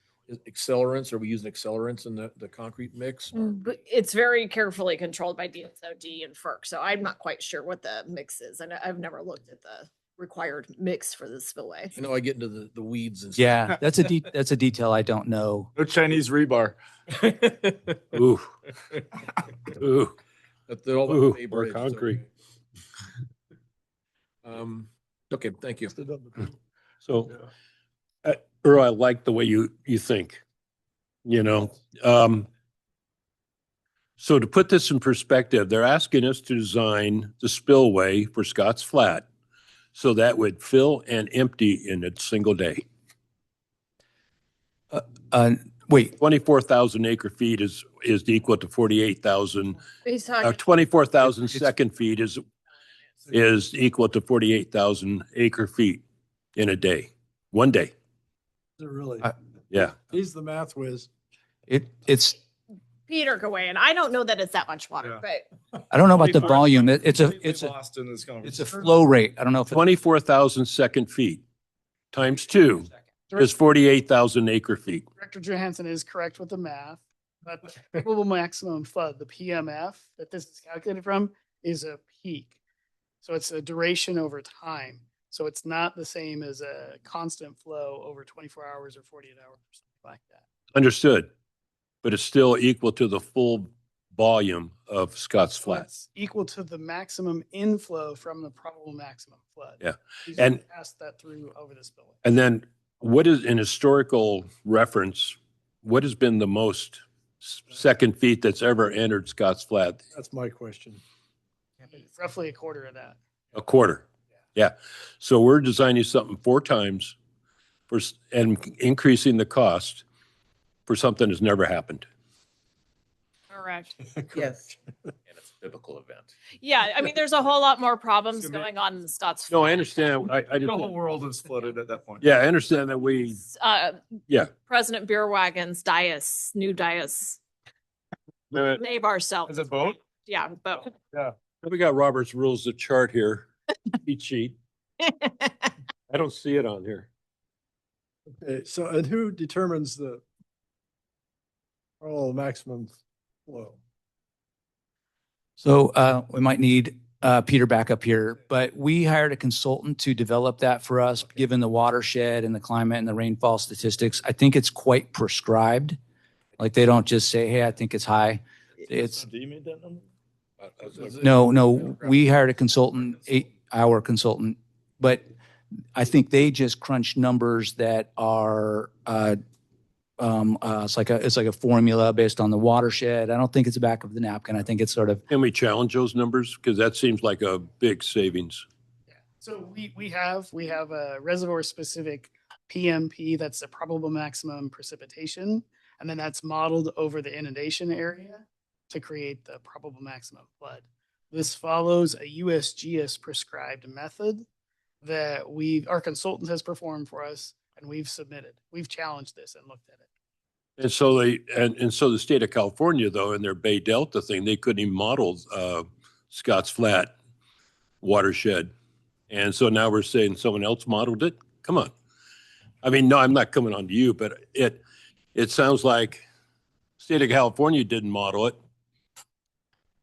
accelerants, are we using accelerants in the concrete mix? But it's very carefully controlled by DSOD and FERC, so I'm not quite sure what the mix is. And I've never looked at the required mix for the spillway. I know I get into the weeds and stuff. Yeah, that's a detail I don't know. No Chinese rebar. Ooh, ooh, They're all ooh, Bay more Bridge, so- concrete. Okay, thank you. So, Earl, I like the way you think, So to put this in perspective, they're asking us to design the spillway for Scotts Flat so that would fill and empty in a single day. Wait, 24,000 acre feet is equal to 48,000. He's talking 24,000 It's- second feet is equal to 48,000 acre feet in a day, one day. Really? Yeah. He's the math whiz. it's, Peter Gawain. I don't know that it's that much water, Yeah. but I don't know about the 24 volume. It's Completely a lost in this it's a conversation. flow rate. I don't know if it's 24,000 second feet times 2 is 48,000 acre feet. Director Johansson is correct with the math. But the probable maximum flood, the PMF that this is calculated from, is a peak. So it's a duration over time. So it's not the same as a constant flow over 24 hours or 48 hours or something like that. Understood. But it's still equal to the full volume of Scotts So Flat. it's equal to the maximum inflow from the probable maximum flood. Yeah. He's And- passed that through over the spillway. And then what is, in historical reference, what has been the most second feet that's ever entered Scotts Flat? That's my question. Roughly a quarter of that. A quarter. Yeah. So we're designing something 4 times and increasing the cost for something that's never happened. correct. Yes. And it's a biblical event. Yeah, I mean, there's a whole lot more problems It's gonna- going on in Scotts. No, I understand. I The just, whole world is flooded at that point. yeah, I understand that we, yeah. President Beerwagon's dais, new dais, name ourselves. Is it boat? Yeah, but We got Robert's Rules of Chart here, cheat sheet. I don't see it on here. Okay, so, and who determines the maximum flow? So we might need Peter back up here, but we hired a consultant to develop that for us, given the watershed and the climate and the rainfall statistics. I think it's quite prescribed. Like they don't just say, hey, I think it's high. It's, Do you made that number? no, we hired a consultant, 8-hour consultant, but I think they just crunch numbers that are, it's like a formula based on the watershed. I don't think it's the back of the napkin. I think it's sort of, Can we challenge those numbers? Because that seems like a big savings. So we have a reservoir specific PMP, that's the probable maximum precipitation. And then that's modeled over the inundation area to create the probable maximum flood. This follows a USGS prescribed method that our consultant has performed for us and we've submitted. We've challenged this and looked at it. And so so the state of California, though, in their Bay Delta thing, they couldn't even model Scotts Flat watershed. And so now we're saying someone else modeled it? Come on. I mean, no, I'm not coming on to you, but it sounds like state of California didn't model it.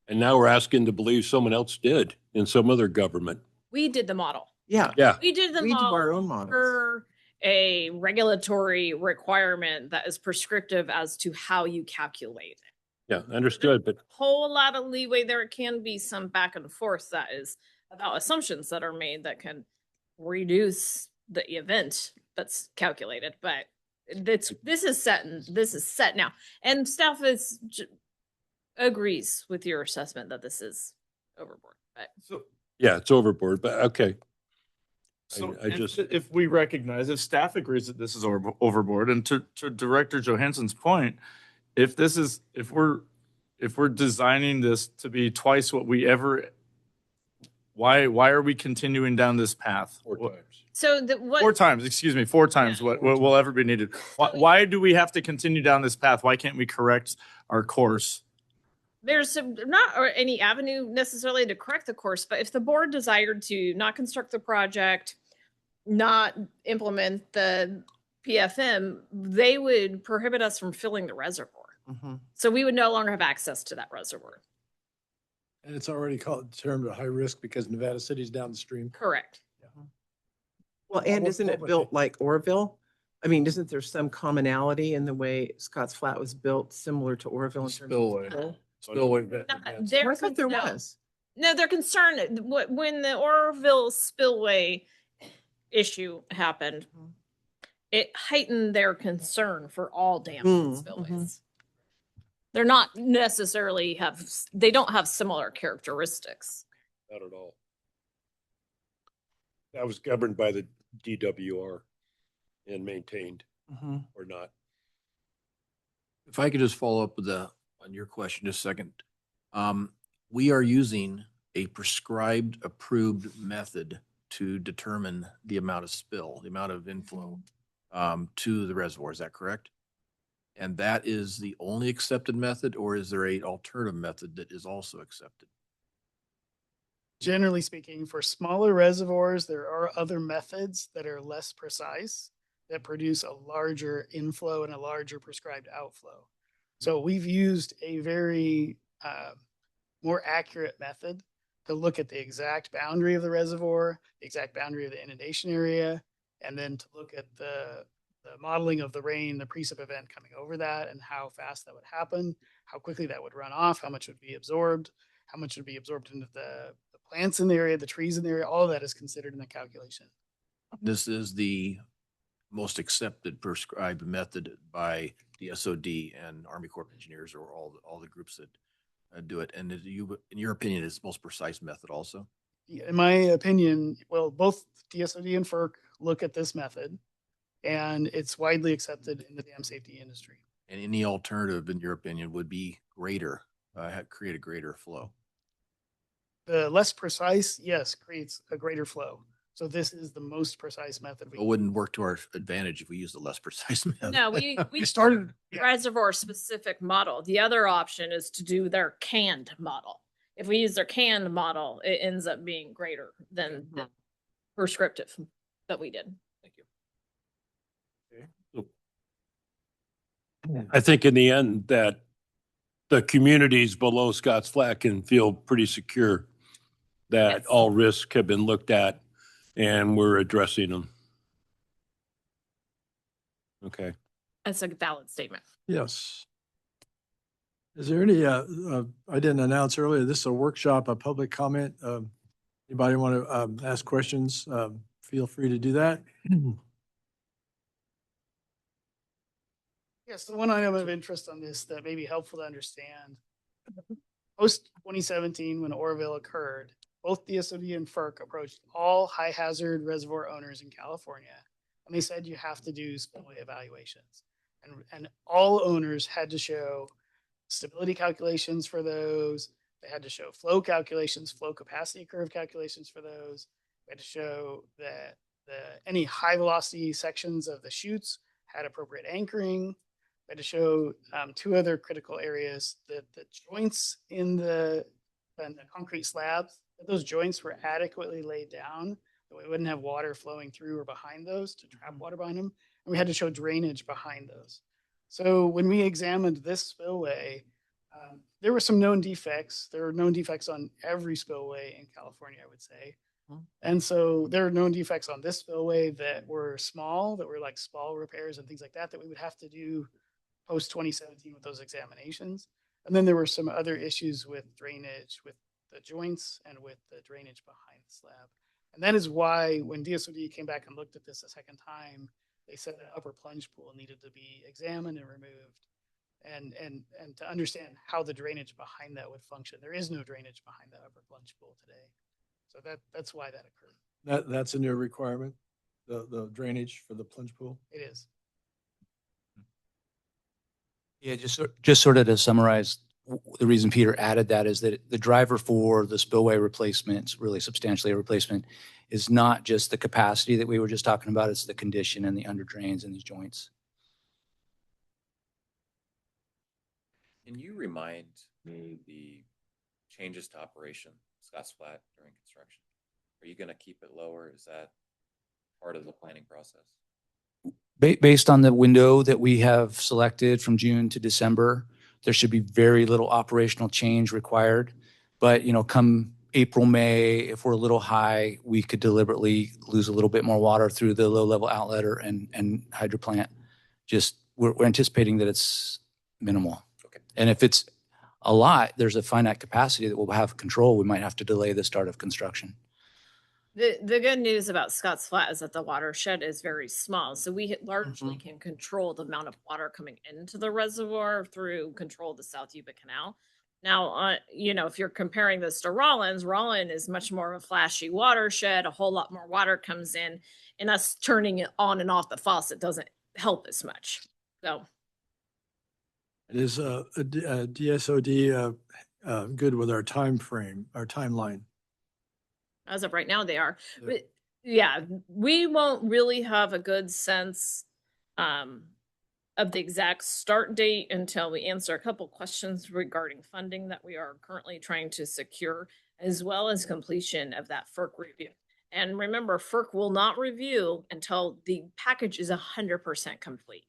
And now we're asking to believe someone else did in some other government. We did the model. Yeah. Yeah. We did the We do model our own models. for a regulatory requirement that is prescriptive as to how you calculate it. Yeah, understood. But Whole lot of leeway there. Can be some back and forth that is about assumptions that are made that can reduce the event that's calculated. But this is set now, and staff agrees with your assessment that this is overboard. But So, yeah, it's overboard, but okay. so I just- if we recognize, if staff agrees that this is overboard, and to Director Johansson's point, if we're designing this to be twice what we ever, why are we continuing down this path? Four times. so Four times, excuse me, four times what will ever be needed. Why do we have to continue down this path? Why can't we correct our course? There's not any avenue necessarily to correct the course, but if the board desired to not construct the project, not implement the PFM, they would prohibit us from filling the reservoir. So we would no longer have access to that reservoir. And it's already termed a high risk because Nevada City's down the stream. Correct. Well, and What- isn't what it would built be- like Orville? I mean, isn't there some commonality in the way Scotts Flat was built similar to Orville in terms of Spillway. flow? Spillway. I thought there was. No, they're concerned when the Orville spillway issue happened, it heightened their concern for all dams and spillways. They're not necessarily they don't have similar characteristics. Not at all. That was governed by the DWR and maintained or not. If I could just follow up with on your question just a second. We are using a prescribed, approved method to determine the amount of spill, the amount of inflow to the reservoir. Is that correct? And that is the only accepted method, or is there an alternative method that is also accepted? Generally speaking, for smaller reservoirs, there are other methods that are less precise that produce a larger inflow and a larger prescribed outflow. So we've used a very more accurate method to look at the exact boundary of the reservoir, the exact boundary of the inundation area, and then to look at the modeling of the rain, the precip event coming over that, and how fast that would happen, how quickly that would run off, how much would be absorbed, how much would be absorbed into the plants in the area, the trees in the area. All of that is considered in the calculation. This is the most accepted prescribed method by the SOD and Army Corps of Engineers, or all the groups that do it. And in your opinion, it's the most precise method also? In my opinion, well, both DSOD and FERC look at this method, and it's widely accepted in the dam safety industry. And any alternative, in your opinion, would be greater, create a greater flow? The less precise, yes, creates a greater flow. So this is the most precise method. It wouldn't work to our advantage if we use the less precise method. No, we started reservoir specific model. The other option is to do their canned model. If we use their canned model, it ends up being greater than the prescriptive that we did. Thank you. I think in the end that the communities below Scotts Flat can feel pretty secure that Yes. all risks have been looked at and we're addressing them. Okay. That's a valid statement. Yes. Is there any, I didn't announce earlier, this is a workshop, a public comment. Anybody want to ask questions? Feel free to do that. Yes, the one item of interest on this that may be helpful to understand. Post 2017, when Oroville occurred, both DSOD and FERC approached all high hazard reservoir owners in California. And they said you have to do spillway evaluations. And all owners had to show stability calculations for those. They had to show flow calculations, flow capacity curve calculations for those. They had to show that any high velocity sections of the chutes had appropriate anchoring. They had to show two other critical areas, that the joints in the concrete slabs, that those joints were adequately laid down, that we wouldn't have water flowing through or behind those to trap water behind them. And we had to show drainage behind those. So when we examined this spillway, there were some known defects. There were known defects on every spillway in California, I would say. And so there are known defects on this spillway that were small, that were like small repairs and things like that, that we would have to do post 2017 with those examinations. And then there were some other issues with drainage, with the joints and with the drainage behind the slab. And that is why when DSOD came back and looked at this a second time, they said the upper plunge pool needed to be examined and removed, and to understand how the drainage behind that would function. There is no drainage behind the upper plunge pool today. So that's why that occurred. That's a new requirement, the drainage for the plunge pool. It is. Yeah, just sort of to summarize, the reason Peter added that is that the driver for the spillway replacements, really substantially a replacement, is not just the capacity that we were just talking about, it's the condition and the under drains in these joints. Can you remind me the changes to operation, Scotts Flat during construction? Are you going to keep it lower? Is that part of the planning process? Based on the window that we have selected from June to December, there should be very little operational change required. But, come April, May, if we're a little high, we could deliberately lose a little bit more water through the low-level outlet and hydro plant. Just we're anticipating that it's minimal. Okay. And if it's a lot, there's a finite capacity that we'll have control. We might have to delay the start of construction. The good news about Scotts Flat is that the watershed is very small. So we largely can control the amount of water coming into the reservoir through control of the South Yuba Canal. Now, if you're comparing this to Rollins is much more of a flashy watershed. A whole lot more water comes in, and us turning it on and off the faucet doesn't help as much. So It is a DSOD good with our time frame, our timeline. as of right now, they are. Yeah. But yeah, we won't really have a good sense of the exact start date until we answer a couple questions regarding funding that we are currently trying to secure, as well as completion of that FERC review. And remember, FERC will not review until the package is 100% complete.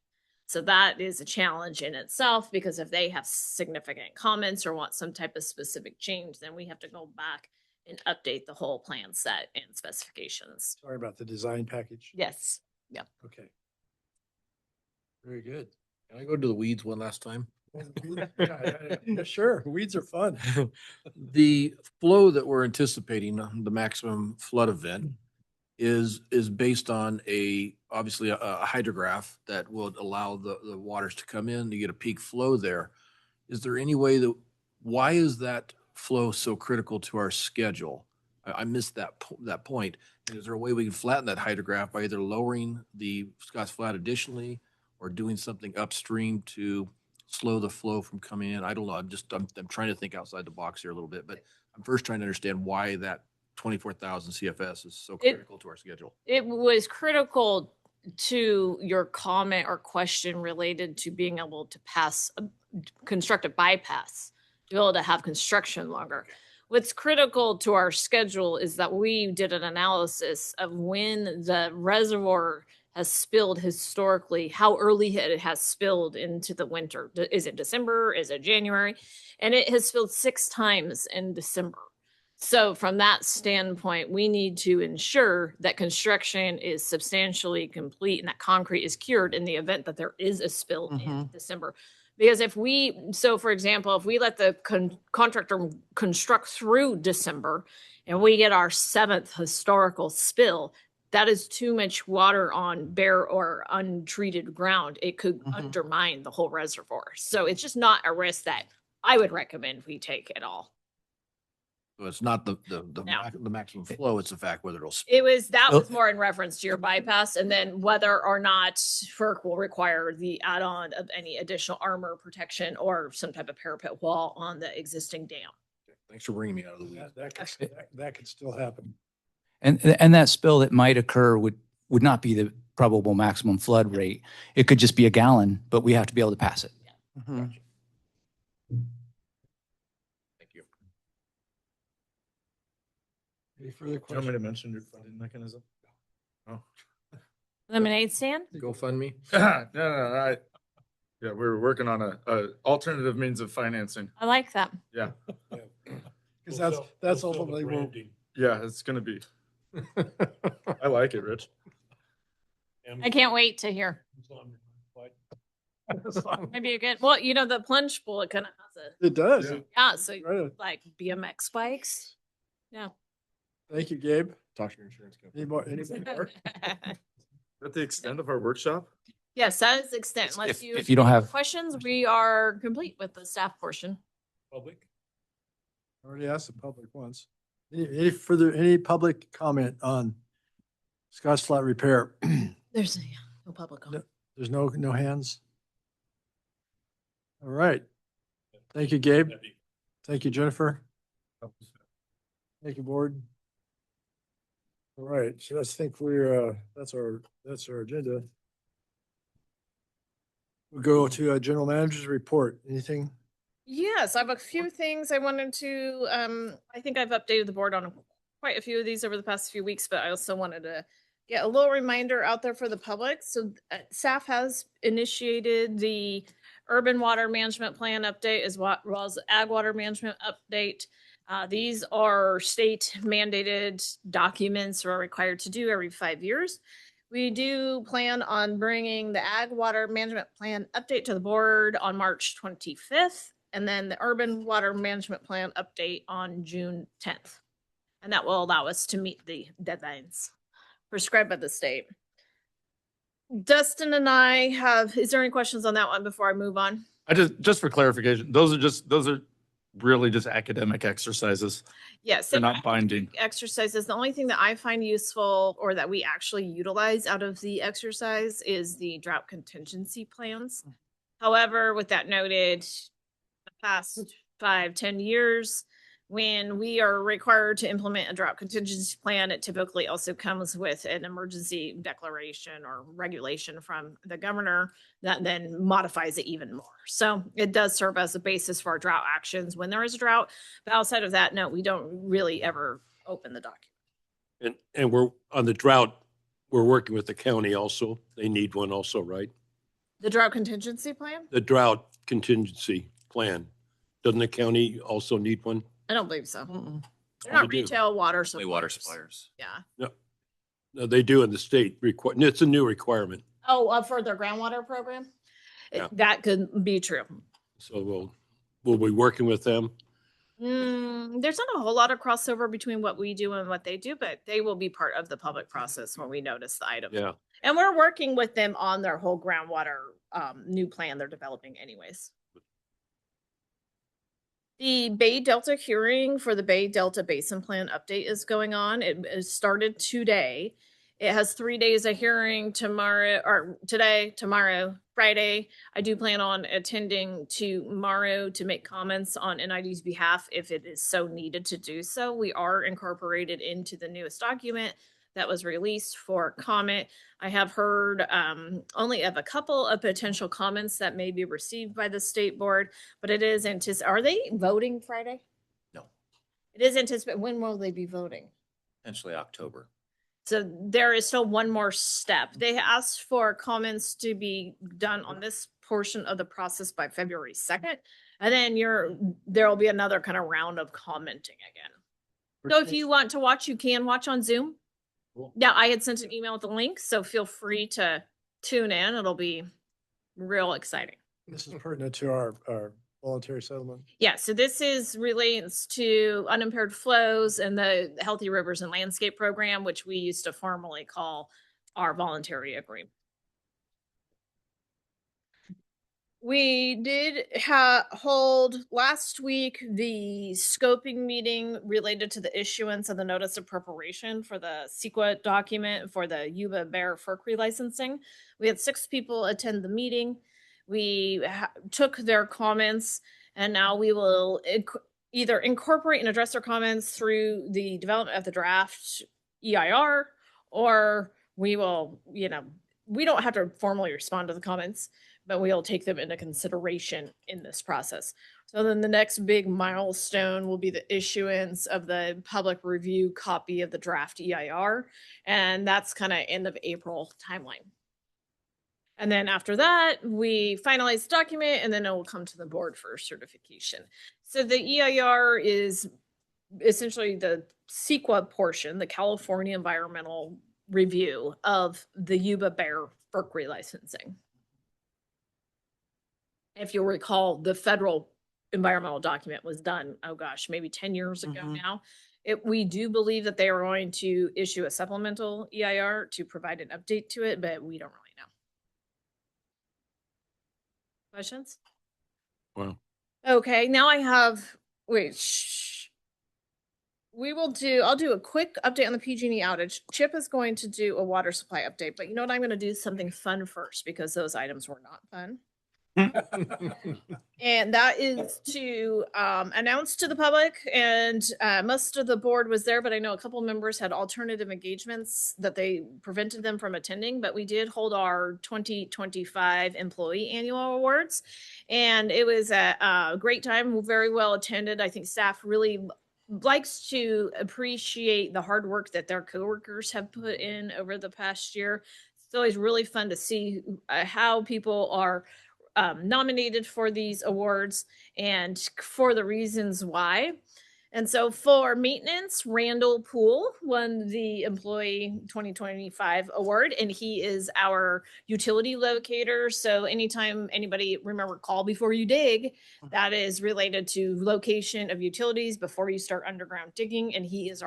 So that is a challenge in itself, because if they have significant comments or want some type of specific change, then we have to go back and update the whole plan set and specifications. Sorry about the design package. Yes. Yeah. Okay. Very good. Can I go to the weeds one last time? Yeah, sure. Weeds are fun. The flow that we're anticipating, the maximum flood event, is based on obviously a hydrograph that will allow the waters to come in to get a peak flow there. Is there any way why is that flow so critical to our schedule? I missed that point. And is there a way we can flatten that hydrograph by either lowering the Scotts Flat additionally or doing something upstream to slow the flow from coming in? I don't know. I'm trying to think outside the box here a little bit, but I'm first trying to understand why that 24,000 CFS is so critical to our schedule. It was critical to your comment or question related to being able to construct a bypass, to be able to have construction longer. What's critical to our schedule is that we did an analysis of when the reservoir has spilled historically, how early it has spilled into the winter. Is it December? Is it January? And it has spilled 6 times in December. So from that standpoint, we need to ensure that construction is substantially complete and that concrete is cured in the event that there is a spill in Mhm. December. Because so for example, if we let the contractor construct through December and we get our 7th historical spill, that is too much water on bare or untreated ground. It could Mhm. undermine the whole reservoir. So it's just not a risk that I would recommend we take at all. So it's not the No. the maximum flow, it's the fact whether it'll. That Oh. was more in reference to your bypass and then whether or not FERC will require the add-on of any additional armor protection or some type of parapet wall on the existing dam. Thanks for bringing me out of the weeds. That could still happen. And that spill that might occur would not be the probable maximum flood rate. It could just be a gallon, but we have to be able to pass it. Mhm. Thank you. Any further Do you want me to questions? mention your funding mechanism? Oh. Lemonade stand? GoFundMe. No. Yeah, we were working on a alternative means of financing. I like that. Yeah, Because that's ultimately where, yeah, it's gonna be. I like it, Rich. I can't wait to hear. Maybe again. Well, the plunge pool, it kind of has it does. Yeah. yeah, so Right. like BMX bikes. Yeah. Thank you, Gabe. Talk to your insurance company. Any more? Anything more? Is that the extent of our workshop? Yes, that is the extent. Unless If you don't have questions, we are complete with the staff portion. Public. Already asked the public once. Any public comment on Scotts Flat repair? There's no public comment. There's no hands? All right. Thank you, Gabe. Thank you, Jennifer. Thank you, board. All right, so I think that's our agenda. We'll go to general manager's report. Anything? Yes, I have a few things I wanted to, I think I've updated the board on quite a few of these over the past few weeks, but I also wanted to get a little reminder out there for the public. So staff has initiated the urban water management plan update as well as ag water management update. These are state mandated documents we're required to do every 5 years. We do plan on bringing the ag water management plan update to the board on March 25th, and then the urban water management plan update on June 10th. And that will allow us to meet the deadlines prescribed by the state. Dustin and I is there any questions on that one before I move on? I just for clarification, those are really just academic exercises. Yes. They're not binding. Exercises. The only thing that I find useful or that we actually utilize out of the exercise is the drought contingency plans. However, with that noted, the past 5-10 years, when we are required to implement a drought contingency plan, it typically also comes with an emergency declaration or regulation from the governor that then modifies it even more. So it does serve as a basis for our drought actions when there is a drought. But outside of that, no, we don't really ever open the document. And we're on the drought, we're working with the county also. They need one also, right? The drought contingency plan? The drought contingency plan. Doesn't the county also need one? I don't believe so. Mm-mm. They're not They do. retail water Only suppliers. water suppliers. Yeah. No, they do in the state it's a new requirement. Oh, for their groundwater program? Yeah. That could be true. So we'll be working with them. There's not a whole lot of crossover between what we do and what they do, but they will be part of the public process when we notice the item. Yeah. And we're working with them on their whole groundwater new plan they're developing anyways. The Bay Delta hearing for the Bay Delta Basin Plan update is going on. It started today. It has 3 days of hearing today, tomorrow, Friday. I do plan on attending tomorrow to make comments on NID's behalf if it is so needed to do so. We are incorporated into the newest document that was released for comment. I have heard only of a couple of potential comments that may be received by the state board, but it is are they voting Friday? No, It is anticipated. When will they be voting? potentially October. So there is still one more step. They asked for comments to be done on this portion of the process by February 2nd. And then there will be another kind of round of commenting again. So if you want to watch, you can watch on Zoom. Cool. Yeah, I had sent an email with the link, so feel free to tune in. It'll be real exciting. This is pertinent to our voluntary settlement. Yeah, so this is relates to unimpaired flows and the Healthy Rivers and Landscape Program, which we used to formally call our voluntary agreement. We did hold last week the scoping meeting related to the issuance of the notice of preparation for the CEQA document for the Yuba Bear FERC relicensing. We had 6 people attend the meeting. We took their comments, and now we will either incorporate and address their comments through the development of the draft EIR, or we will, we don't have to formally respond to the comments, but we'll take them into consideration in this process. So then the next big milestone will be the issuance of the public review copy of the draft EIR. And that's kind of end of April timeline. And then after that, we finalize the document, and then it will come to the board for certification. So the EIR is essentially the CEQA portion, the California Environmental Review of the Yuba Bear FERC relicensing. If you'll recall, the federal environmental document was done, oh gosh, maybe 10 years ago now. We do believe that they are going to issue a supplemental EIR to provide an update to it, but we don't really know. Questions? Well, Okay, now I have, I'll do a quick update on the PG&E outage. Chip is going to do a water supply update, but you know what? I'm going to do something fun first because those items were not fun. And that is to announce to the public, and most of the board was there, but I know a couple members had alternative engagements that they prevented them from attending, but we did hold our 2025 employee annual awards, and it was a great time, very well attended. I think staff really likes to appreciate the hard work that their coworkers have put in over the past year. It's always really fun to see how people are nominated for these awards and for the reasons why. And so for maintenance, Randall Poole won the Employee 2025 award, and he is our utility locator. So anytime anybody, remember, call before you dig, that is related to location of utilities before you start underground digging. And he is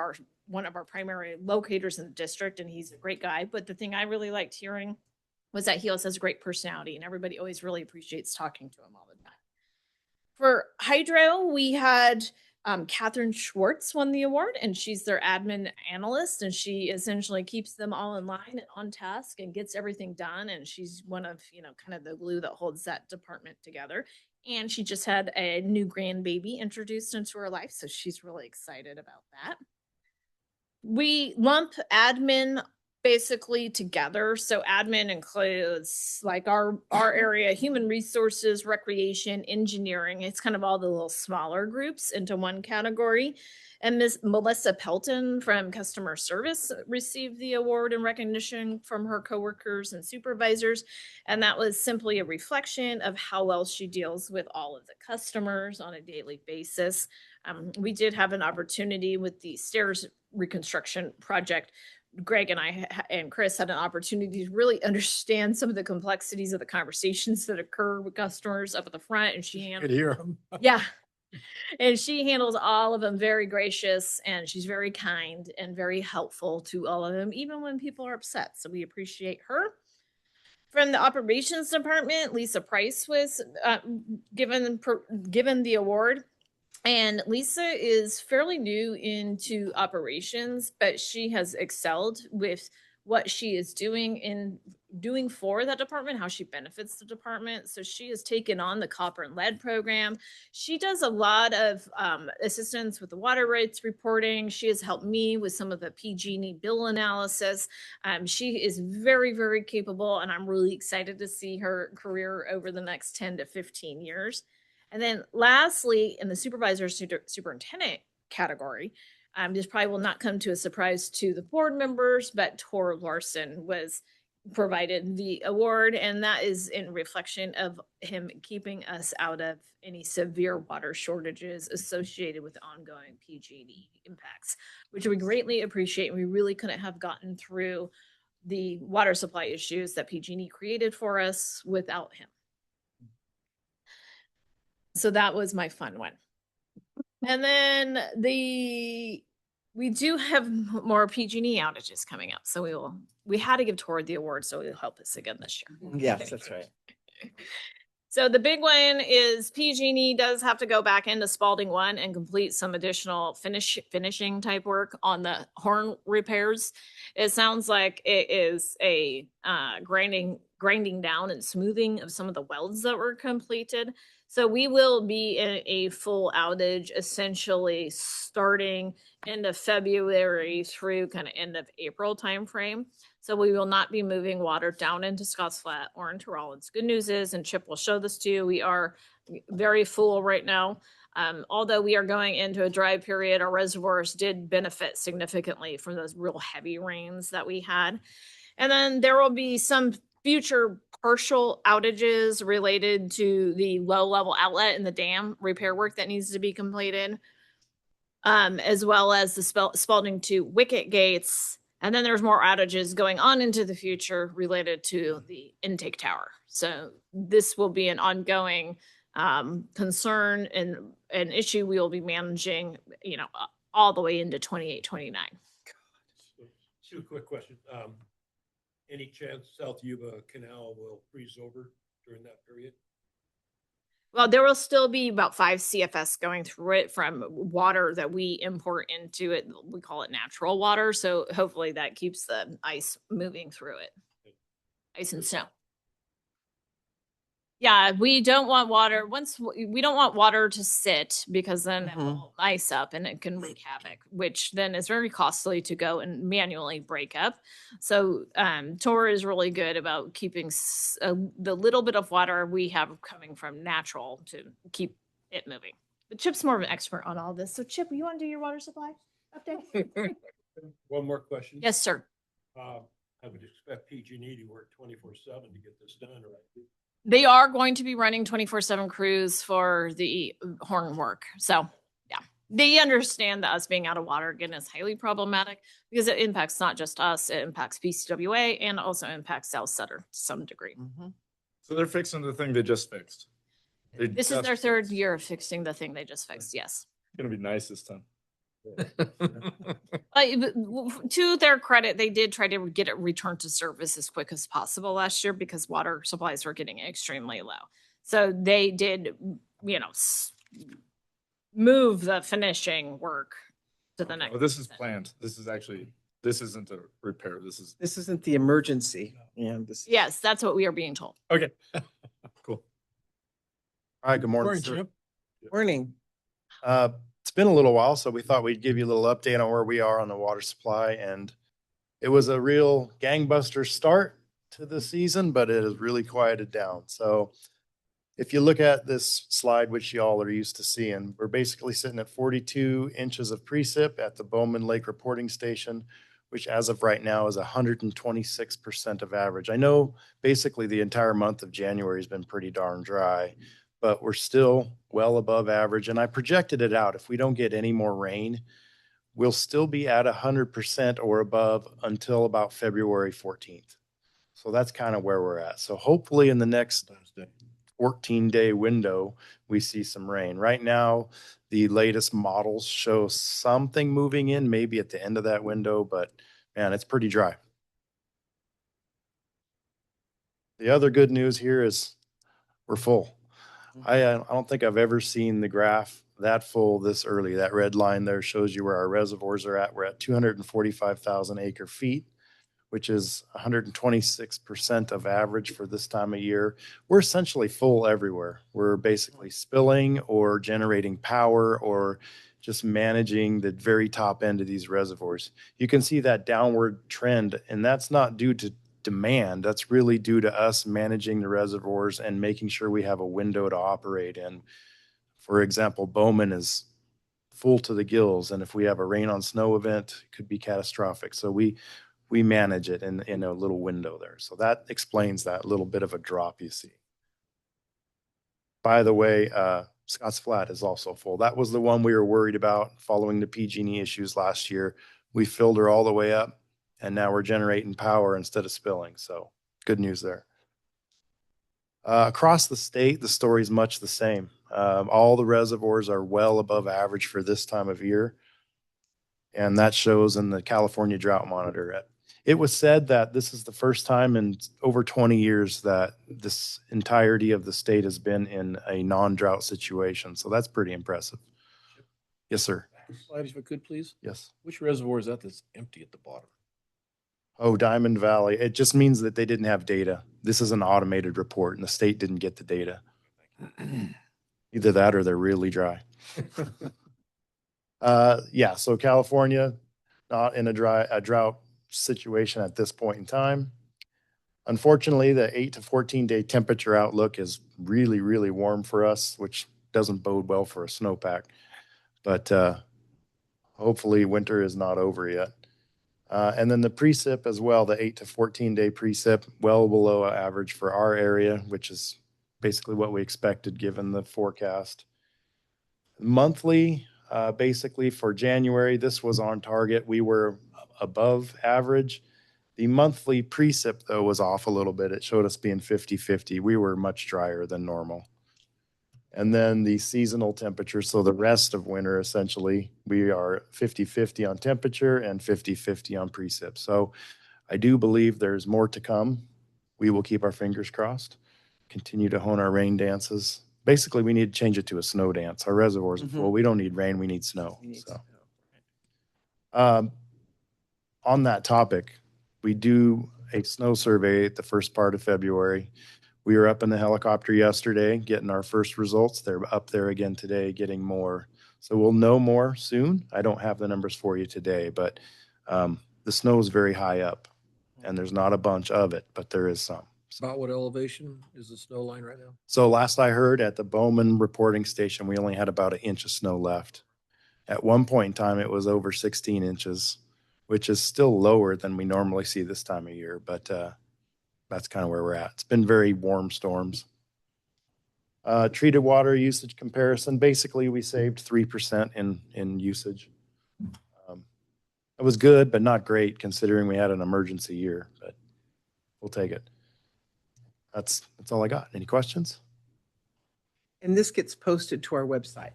one of our primary locators in the district, and he's a great guy. But the thing I really liked hearing was that he also has a great personality, and everybody always really appreciates talking to him all the time. For hydro, we had Catherine Schwartz won the award, and she's their admin analyst, and she essentially keeps them all in line and on task and gets everything done. And she's one of, kind of the glue that holds that department together. And she just had a new grandbaby introduced into her life, so she's really excited about that. We lump admin basically together. So admin includes like our area, human resources, recreation, engineering. It's kind of all the little smaller groups into one category. And Ms. Melissa Pelton from customer service received the award in recognition from her coworkers and supervisors. And that was simply a reflection of how well she deals with all of the customers on a daily basis. We did have an opportunity with the stairs reconstruction project. Greg and I and Chris had an opportunity to really understand some of the complexities of the conversations that occur with customers up at the front. And she Could hear them. yeah. And she handles all of them, very gracious, and she's very kind and very helpful to all of them, even when people are upset. So we appreciate her. From the operations department, Lisa Price was given the award. And Lisa is fairly new into operations, but she has excelled with what she is doing for that department, how she benefits the department. So she has taken on the copper and lead program. She does a lot of assistance with the water rights reporting. She has helped me with some of the PG&E bill analysis. She is very, very capable, and I'm really excited to see her career over the next 10 to 15 years. And then lastly, in the supervisor superintendent category, this probably will not come to a surprise to the board members, but Tor Larson was provided the award, and that is in reflection of him keeping us out of any severe water shortages associated with ongoing PG&E impacts, which we greatly appreciate. We really couldn't have gotten through the water supply issues that PG&E created for us without him. So that was my fun one. And then we do have more PG&E outages coming up. So we had to give Tor the award, so he'll help us again this year. Yes, that's right. So the big one is PG&E does have to go back into Spalding 1 and complete some additional finishing type work on the horn repairs. It sounds like it is a grinding down and smoothing of some of the welds that were completed. So we will be in a full outage essentially starting end of February through kind of end of April timeframe. So we will not be moving water down into Scotts Flat or into Rollins. Good news is, and Chip will show this to you, we are very full right now. Although we are going into a dry period, our reservoirs did benefit significantly from those real heavy rains that we had. And then there will be some future partial outages related to the low level outlet and the dam repair work that needs to be completed, as well as the Spalding 2 wicket gates. And then there's more outages going on into the future related to the intake tower. So this will be an ongoing concern and an issue we will be managing, all the way into 28, 29. Two quick questions. Any chance South Yuba Canal will freeze over during that period? Well, there will still be about 5 CFS going through it from water that we import into it. We call it natural water. So hopefully that keeps the ice moving through it. Ice and snow. Yeah, we don't want water. We don't want water to sit, because then it will ice up and it can wreak havoc, which then is very costly to go and manually break up. So Tor is really good about keeping the little bit of water we have coming from natural to keep it moving. But Chip's more of an expert on all this. So Chip, you want to do your water supply update? One more question. Yes, sir. I would expect PG&E to work 24/7 to get this done, right? They are going to be running 24/7 crews for the horn work. So yeah, they understand that us being out of water again is highly problematic, because it impacts not just us, it impacts PCWA and also impacts South Sutter to some degree. So they're fixing the thing they just fixed. This is their third year of fixing the thing they just fixed. Yes. It's gonna be nice this time. To their credit, they did try to get it returned to service as quick as possible last year, because water supplies were getting extremely low. So they did, move the finishing work to the next. Oh, this is planned. This isn't a repair. This isn't the emergency. Yeah. Yes, that's what we are being told. okay. Cool. All right, good morning, Morning, sir. Chip. Morning. It's been a little while, so we thought we'd give you a little update on where we are on the water supply. And it was a real gangbuster start to the season, but it has really quieted down. So if you look at this slide, which y'all are used to seeing, we're basically sitting at 42 inches of precip at the Bowman Lake Reporting Station, which as of right now is 126% of average. I know basically the entire month of January has been pretty darn dry, but we're still well above average. And I projected it out. If we don't get any more rain, we'll still be at 100% or above until about February 14th. So that's kind of where we're at. So hopefully in the next 14-day window, we see some rain. Right now, the latest models show something moving in, maybe at the end of that window, but man, it's pretty dry. The other good news here is we're full. I don't think I've ever seen the graph that full this early. That red line there shows you where our reservoirs are at. We're at 245,000 acre feet, which is 126% of average for this time of year. We're essentially full everywhere. We're basically spilling or generating power or just managing the very top end of these reservoirs. You can see that downward trend, and that's not due to demand. That's really due to us managing the reservoirs and making sure we have a window to operate in. For example, Bowman is full to the gills, and if we have a rain on snow event, it could be catastrophic. So we we manage it in a little window there. So that explains that little bit of a drop you see. By the way, Scotts Flat is also full. That was the one we were worried about following the PG&E issues last year. We filled her all the way up, and now we're generating power instead of spilling. So good news there. Across the state, the story is much the same. All the reservoirs are well above average for this time of year, and that shows in the California Drought Monitor. It was said that this is the first time in over 20 years that this entirety of the state has been in a non-drought situation. So that's pretty impressive. Yes, sir. Slide if I could, please. Yes. Which reservoir is that that's empty at the bottom? Oh, Diamond Valley. It just means that they didn't have data. This is an automated report and the state didn't get the data. Either that or they're really dry. Yeah, so California, not in a drought situation at this point in time. Unfortunately, the 8 to 14 day temperature outlook is really, really warm for us, which doesn't bode well for a snowpack. But hopefully winter is not over yet. And then the precip as well, the 8 to 14 day precip, well below average for our area, which is basically what we expected given the forecast. Monthly, basically for January, this was on target. We were above average. The monthly precip, though, was off a little bit. It showed us being 50-50. We were much drier than normal. And then the seasonal temperature, so the rest of winter, essentially, we are 50-50 on temperature and 50-50 on precip. So I do believe there's more to come. We will keep our fingers crossed, continue to hone our rain dances. Basically, we need to change it to a snow dance. Our reservoirs are full. We don't need rain, we need snow. On that topic, we do a snow survey at the first part of February. We were up in the helicopter yesterday getting our first results. They're up there again today getting more. So we'll know more soon. I don't have the numbers for you today, but the snow is very high up and there's not a bunch of it, but there is some. About what elevation is the snow line right now? So last I heard at the Bowman reporting station, we only had about 1 inch of snow left. At one point in time, it was over 16 inches, which is still lower than we normally see this time of year, but that's kind of where we're at. It's been very warm storms. Treated water usage comparison, basically we saved 3% in usage. It was good, but not great considering we had an emergency year, but we'll take it. That's all I got. Any questions? And this gets posted to our website.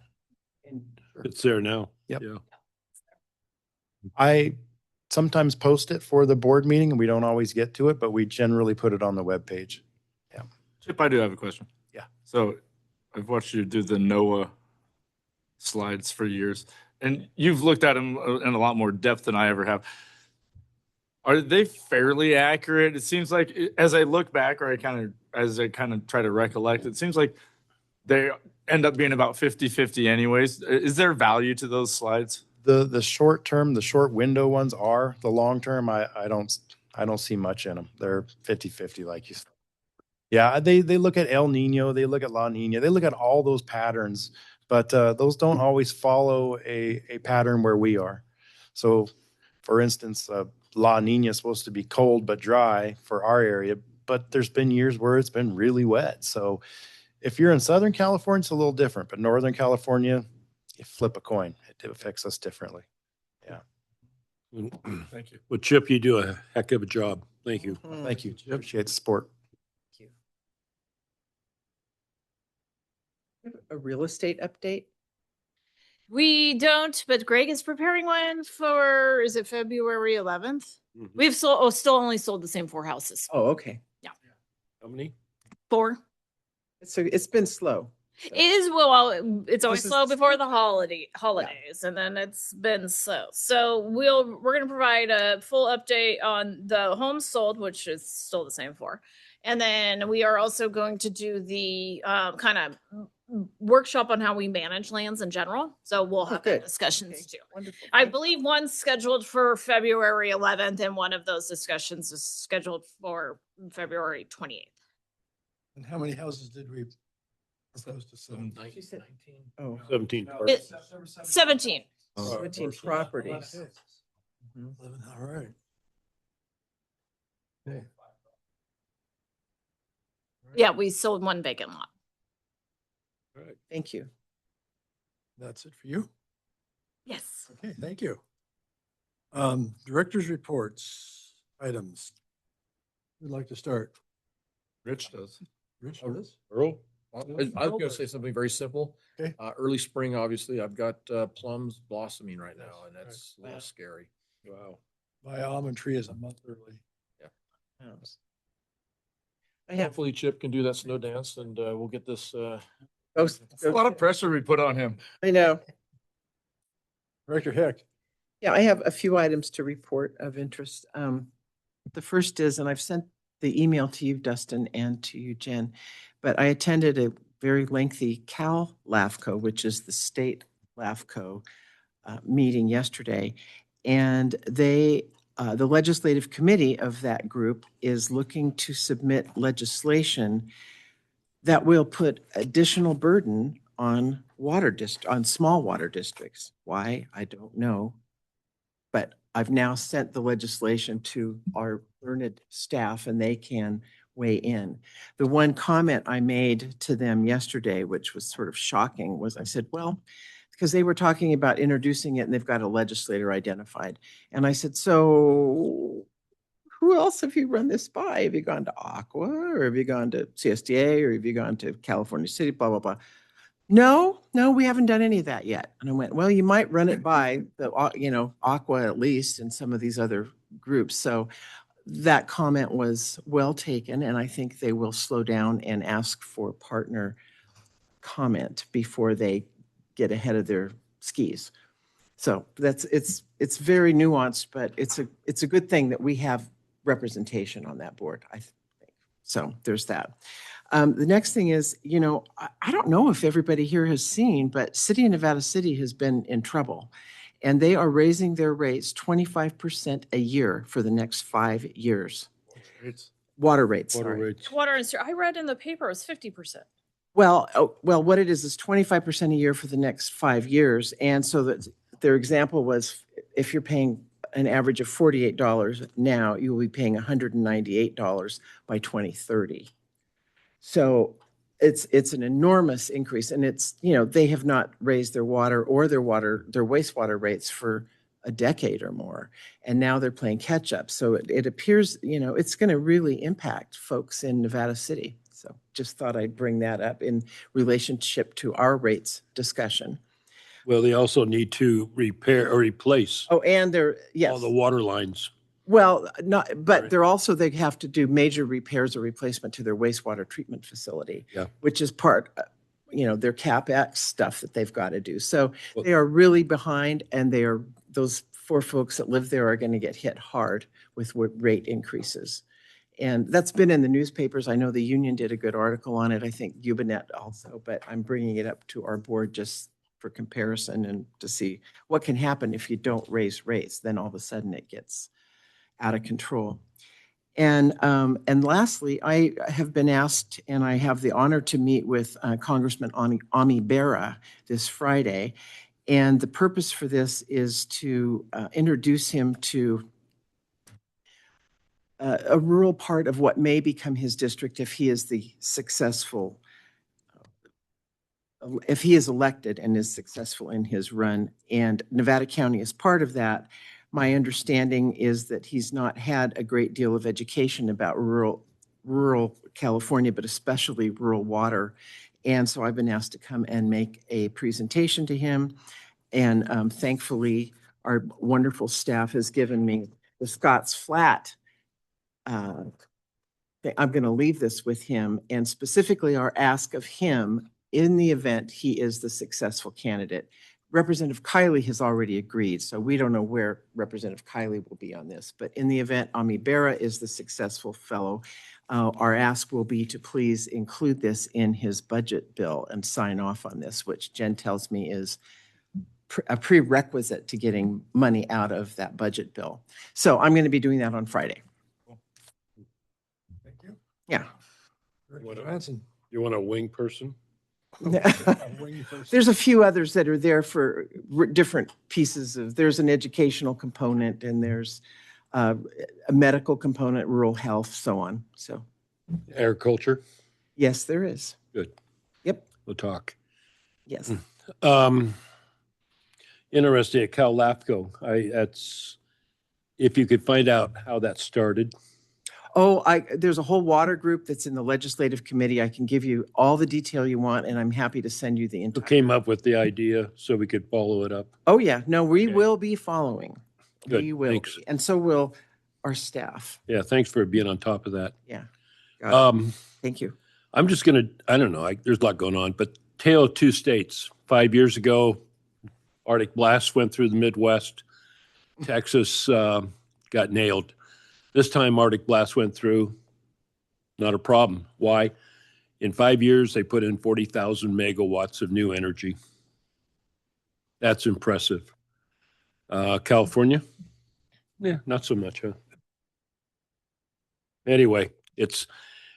And It's there now. Yep. Yeah. I sometimes post it for the board meeting and we don't always get to it, but we generally put it on the webpage. Yeah. Chip, I do have a question. Yeah. So I've watched you do the NOAA slides for years, and you've looked at them in a lot more depth than I ever have. Are they fairly accurate? It seems like as I look back, or as I kind of try to recollect, it seems like they end up being about 50-50 anyways. Is there value to those slides? The short term, the short window ones are. The long term, I don't see much in them. They're 50-50 like you said. Yeah, they look at El Nino, they look at La Nina, they look at all those patterns, but those don't always follow a pattern where we are. So for instance, La Nina is supposed to be cold but dry for our area, but there's been years where it's been really wet. So if you're in Southern California, it's a little different, but Northern California, you flip a coin. It affects us differently. Yeah. Thank you. Well, Chip, you do a heck of a job. Thank you. Thank you. Appreciate the support. a real estate update? We don't, but Greg is preparing one for, is it February 11th? Mhm. We've still only sold the same 4 houses. Oh, okay. How many? 4. So it's been slow. It is, well, it's always This is- slow before the holidays, and then it's been slow. So we're gonna provide a full update on the homes sold, which is still the same 4. And then we are also going to do the kind of workshop on how we manage lands in general. So we'll have good. discussions Okay, too. wonderful. I believe one's scheduled for February 11th, and one of those discussions is scheduled for February 28th. And how many houses did we propose to sell? 19. Oh, 17. It- 17. 17 properties. Okay. 11, all right. Okay. Yeah, we sold one vacant lot. Thank you. That's it for you? Yes. Okay, thank you. Director's reports, items. Who'd like to start? Rich does. Rich, Oh, this? Earl? I was gonna say something very simple. Okay. Early spring, obviously, I've got plums blossoming right now, and that's a little Wow. scary. Wow. My almond tree is a month early. I have, Hopefully Chip can do that snow dance and we'll get this, It's a lot of pressure we put on him. I know. Director Heck. Yeah, I have a few items to report of interest. The first is, and I've sent the email to you, Dustin, and to you, Jen, but I attended a very lengthy Cal LAFCO, which is the state LAFCO meeting yesterday. And they, the legislative committee of that group is looking to submit legislation that will put additional burden on on small water districts. Why? I don't know. But I've now sent the legislation to our learned staff and they can weigh in. The one comment I made to them yesterday, which was sort of shocking, was I said, well, because they were talking about introducing it and they've got a legislator identified. And I said, so who else have you run this by? Have you gone to Aqua or have you gone to CSDA or have you gone to California City, blah, blah, blah. No, we haven't done any of that yet. And I went, well, you might run it by the, Aqua at least and some of these other groups. So that comment was well taken. And I think they will slow down and ask for partner comment before they get ahead of their skis. So it's very nuanced, but it's a good thing that we have representation on that board, I think. So there's that. The next thing is, I don't know if everybody here has seen, but City of Nevada City has been in trouble. And they are raising their rates 25% a year for the next 5 years. Water rates, sorry. Water and sewer, I read in the paper it was 50%. Well, what it is 25% a year for the next 5 years. And so that their example was if you're paying an average of $48 now, you will be paying $198 by 2030. So it's an enormous increase and it's, they have not raised their water or their wastewater rates for a decade or more. And now they're playing catch up. So it appears, it's going to really impact folks in Nevada City. So just thought I'd bring that up in relationship to our rates discussion. Well, they also need to repair or replace Oh, and yes. all the water lines. Well, but Right. they have to do major repairs or replacement to their wastewater treatment facility. Yeah. Which is part, their CapEx stuff that they've got to do. So Well- they are really behind and those poor folks that live there are going to get hit hard with rate increases. And that's been in the newspapers. I know the union did a good article on it. I think Ubinet also, but I'm bringing it up to our board just for comparison and to see what can happen if you don't raise rates. Then all of a sudden it gets out of control. And lastly, I have been asked, and I have the honor to meet with Congressman Ami Bera this Friday. And the purpose for this is to introduce him to a rural part of what may become his district if he is if he is elected and is successful in his run. And Nevada County is part of that. My understanding is that he's not had a great deal of education about rural California, but especially rural water. And so I've been asked to come and make a presentation to him. And thankfully, our wonderful staff has given me the Scotts Flat. I'm going to leave this with him and specifically our ask of him in the event he is the successful candidate. Representative Kiley has already agreed, so we don't know where Representative Kiley will be on this. But in the event Ami Bera is the successful fellow, our ask will be to please include this in his budget bill and sign off on this, which Jen tells me is a prerequisite to getting money out of that budget bill. So I'm going to be doing that on Friday. Thank you. Yeah. Director Johansson. You want a wing person? There's a few others that are there for different pieces of, there's an educational component and there's a medical component, rural health, so on. So, Agriculture, yes, there is. good. Yep, We'll talk. yes. Interesting at Cal LAFCO. That's, if you could find out how that started. Oh, there's a whole water group that's in the legislative committee. I can give you all the detail you want, and I'm happy to send you the Who entire. came up with the idea so we could follow it up? Oh, yeah. No, we Okay. will be following. Good, We will. thanks. Be. And so will our staff. Yeah, thanks for being on top of that. Yeah. Got it. Um, Thank you. I'm just gonna, I don't know, there's a lot going on, but Tale of Two States. 5 years ago, Arctic blast went through the Midwest. Texas got nailed. This time Arctic blast went through, not a problem. Why? In 5 years, they put in 40,000 megawatts of new energy. That's impressive. California? Yeah, not so much, huh? Anyway,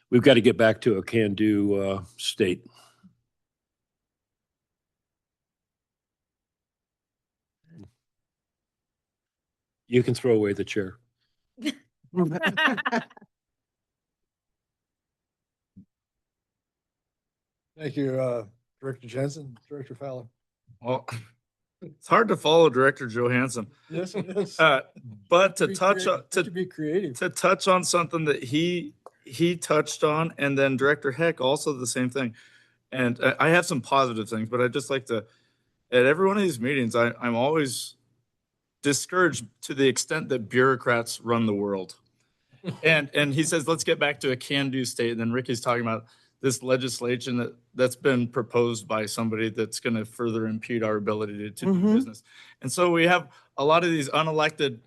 we've got to get back to a can-do state. You can throw away the chair. Thank you, Director Jensen, Director Fowler. Well, it's hard to follow Director Johansson. Yes, it is. But to Be touch creative. on, To be creative. to touch on something that he touched on, and then Director Heck also the same thing. And I have some positive things, but I just like to, at every one of these meetings, I'm always discouraged to the extent that bureaucrats run the world. And he says, let's get back to a can-do state. And then Ricky's talking about this legislation that's been proposed by somebody that's going to further impede our ability to do business. And so we have a lot of these unelected,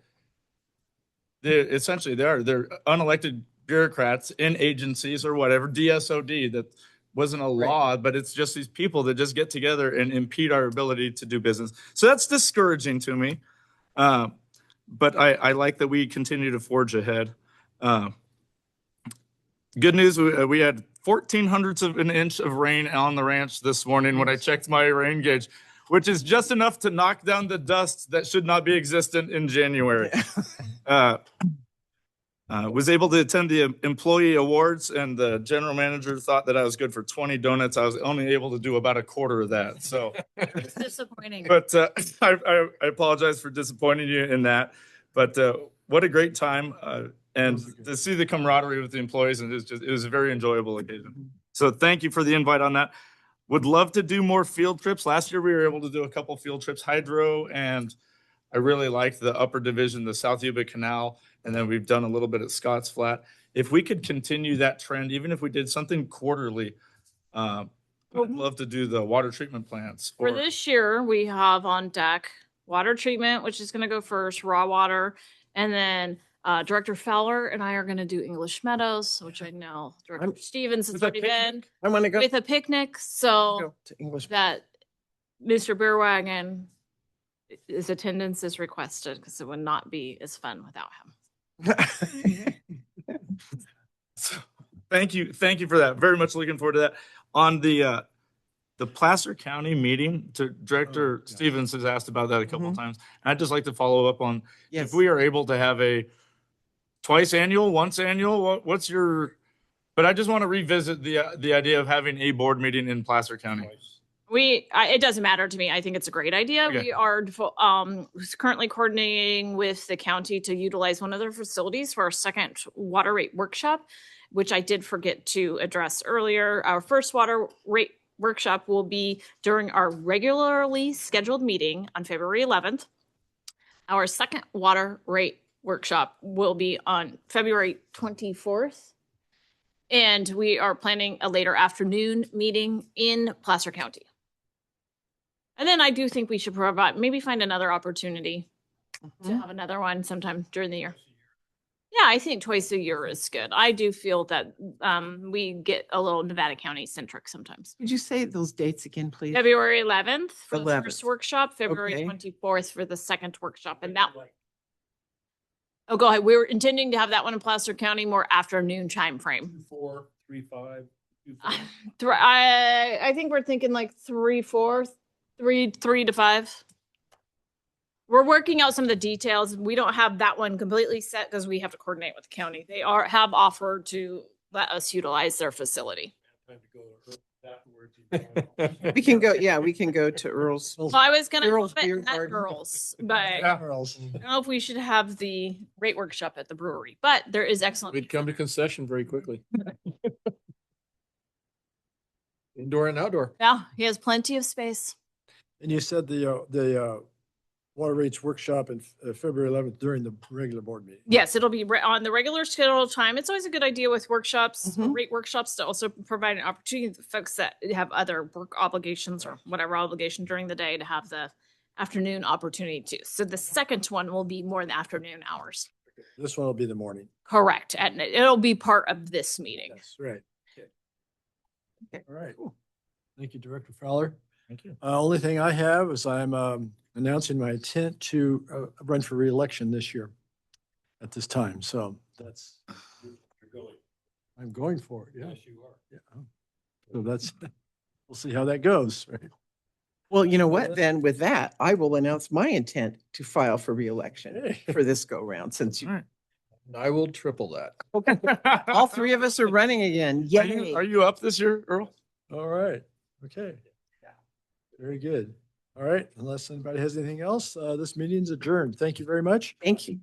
they're unelected bureaucrats in agencies or whatever, DSOD, that wasn't a law, but it's just these people that just get together and impede our ability to do business. So that's discouraging to me. But I like that we continue to forge ahead. Good news, we had 1/1400ths of an inch of rain on the ranch this morning when I checked my rain gauge, which is just enough to knock down the dust that should not be existent in January. Was able to attend the employee awards, and the general manager thought that I was good for 20 donuts. I was only able to do about a quarter of that. So It's disappointing. but I apologize for disappointing you in that. But what a great time. And to see the camaraderie with the employees, and it was a very enjoyable occasion. So thank you for the invite on that. Would love to do more field trips. Last year we were able to do a couple field trips, hydro, and I really liked the upper division, the South Yuba Canal, and then we've done a little bit at Scotts Flat. If we could continue that trend, even if we did something quarterly, I'd love to do the water treatment plants. For this year, we have on deck water treatment, which is going to go first, raw water, and then Director Fowler and I are going to do English Meadows, which I know Director Stevens has With a already been I want to go with a picnic. So go to English. that Mr. Beerwagon, his attendance is requested because it would not be as fun without him. So, thank you for that. Very much looking forward to that. On the Placer County meeting, Director Stevens has asked about that a couple of times. And I'd just like to follow up on if we are able to have a twice annual, once annual. What's your? But I just want to revisit the idea of having a board meeting in Placer County. It doesn't matter to me. I think it's a great idea. Okay. We are currently coordinating with the county to utilize one of their facilities for our second water rate workshop, which I did forget to address earlier. Our first water rate workshop will be during our regularly scheduled meeting on February 11th. Our second water rate workshop will be on February 24th. And we are planning a later afternoon meeting in Placer County. And then I do think we should maybe find another opportunity to have another one sometime during the year. Yeah, I think twice a year is good. I do feel that we get a little Nevada County centric sometimes. Could you say those dates again, please? February 11th for the 11th. first workshop, February Okay. 24th for the second workshop. And that one. Oh, go ahead. We were intending to have that one in Placer County more afternoon time frame. 4, 3, 5, 2, I think we're thinking like 3, 4, 3 to 5. We're working out some of the details. We don't have that one completely set because we have to coordinate with the county. They have offered to let us utilize their facility. We can go, yeah, we can go to Earl's. Well, I was gonna Earl's have it Beer at Garden. Earl's, but Earl's. I don't know if we should have the rate workshop at the brewery, but there is excellent. We'd come to concession very quickly. Indoor and outdoor. Yeah, he has plenty of space. And you said the water rates workshop in February 11th during the regular board meeting. Yes, it'll be on the regular scheduled time. It's always a good idea with workshops, Mhm. rate workshops, to also provide an opportunity for folks that have other work obligations or whatever obligation during the day to have the afternoon opportunity too. So the second one will be more in the afternoon hours. This one will be the morning. Correct. And it'll be part of this meeting. That's right. Okay. All right. Thank you, Director Fowler. Thank you. Only thing I have is I'm announcing my intent to run for reelection this year at this time. So that's, I'm going for it. Yeah. Yes, you are. Yeah. So that's, we'll see how that goes. Right? Well, you know what? Then with that, I will announce my intent to file for reelection for this go round since you, I will triple that. all three of us are running again. Yay. Are you up this year, Earl? All right. Okay. Very good. All right. Unless anybody has anything else, this meeting's adjourned. Thank you very much. Thank you.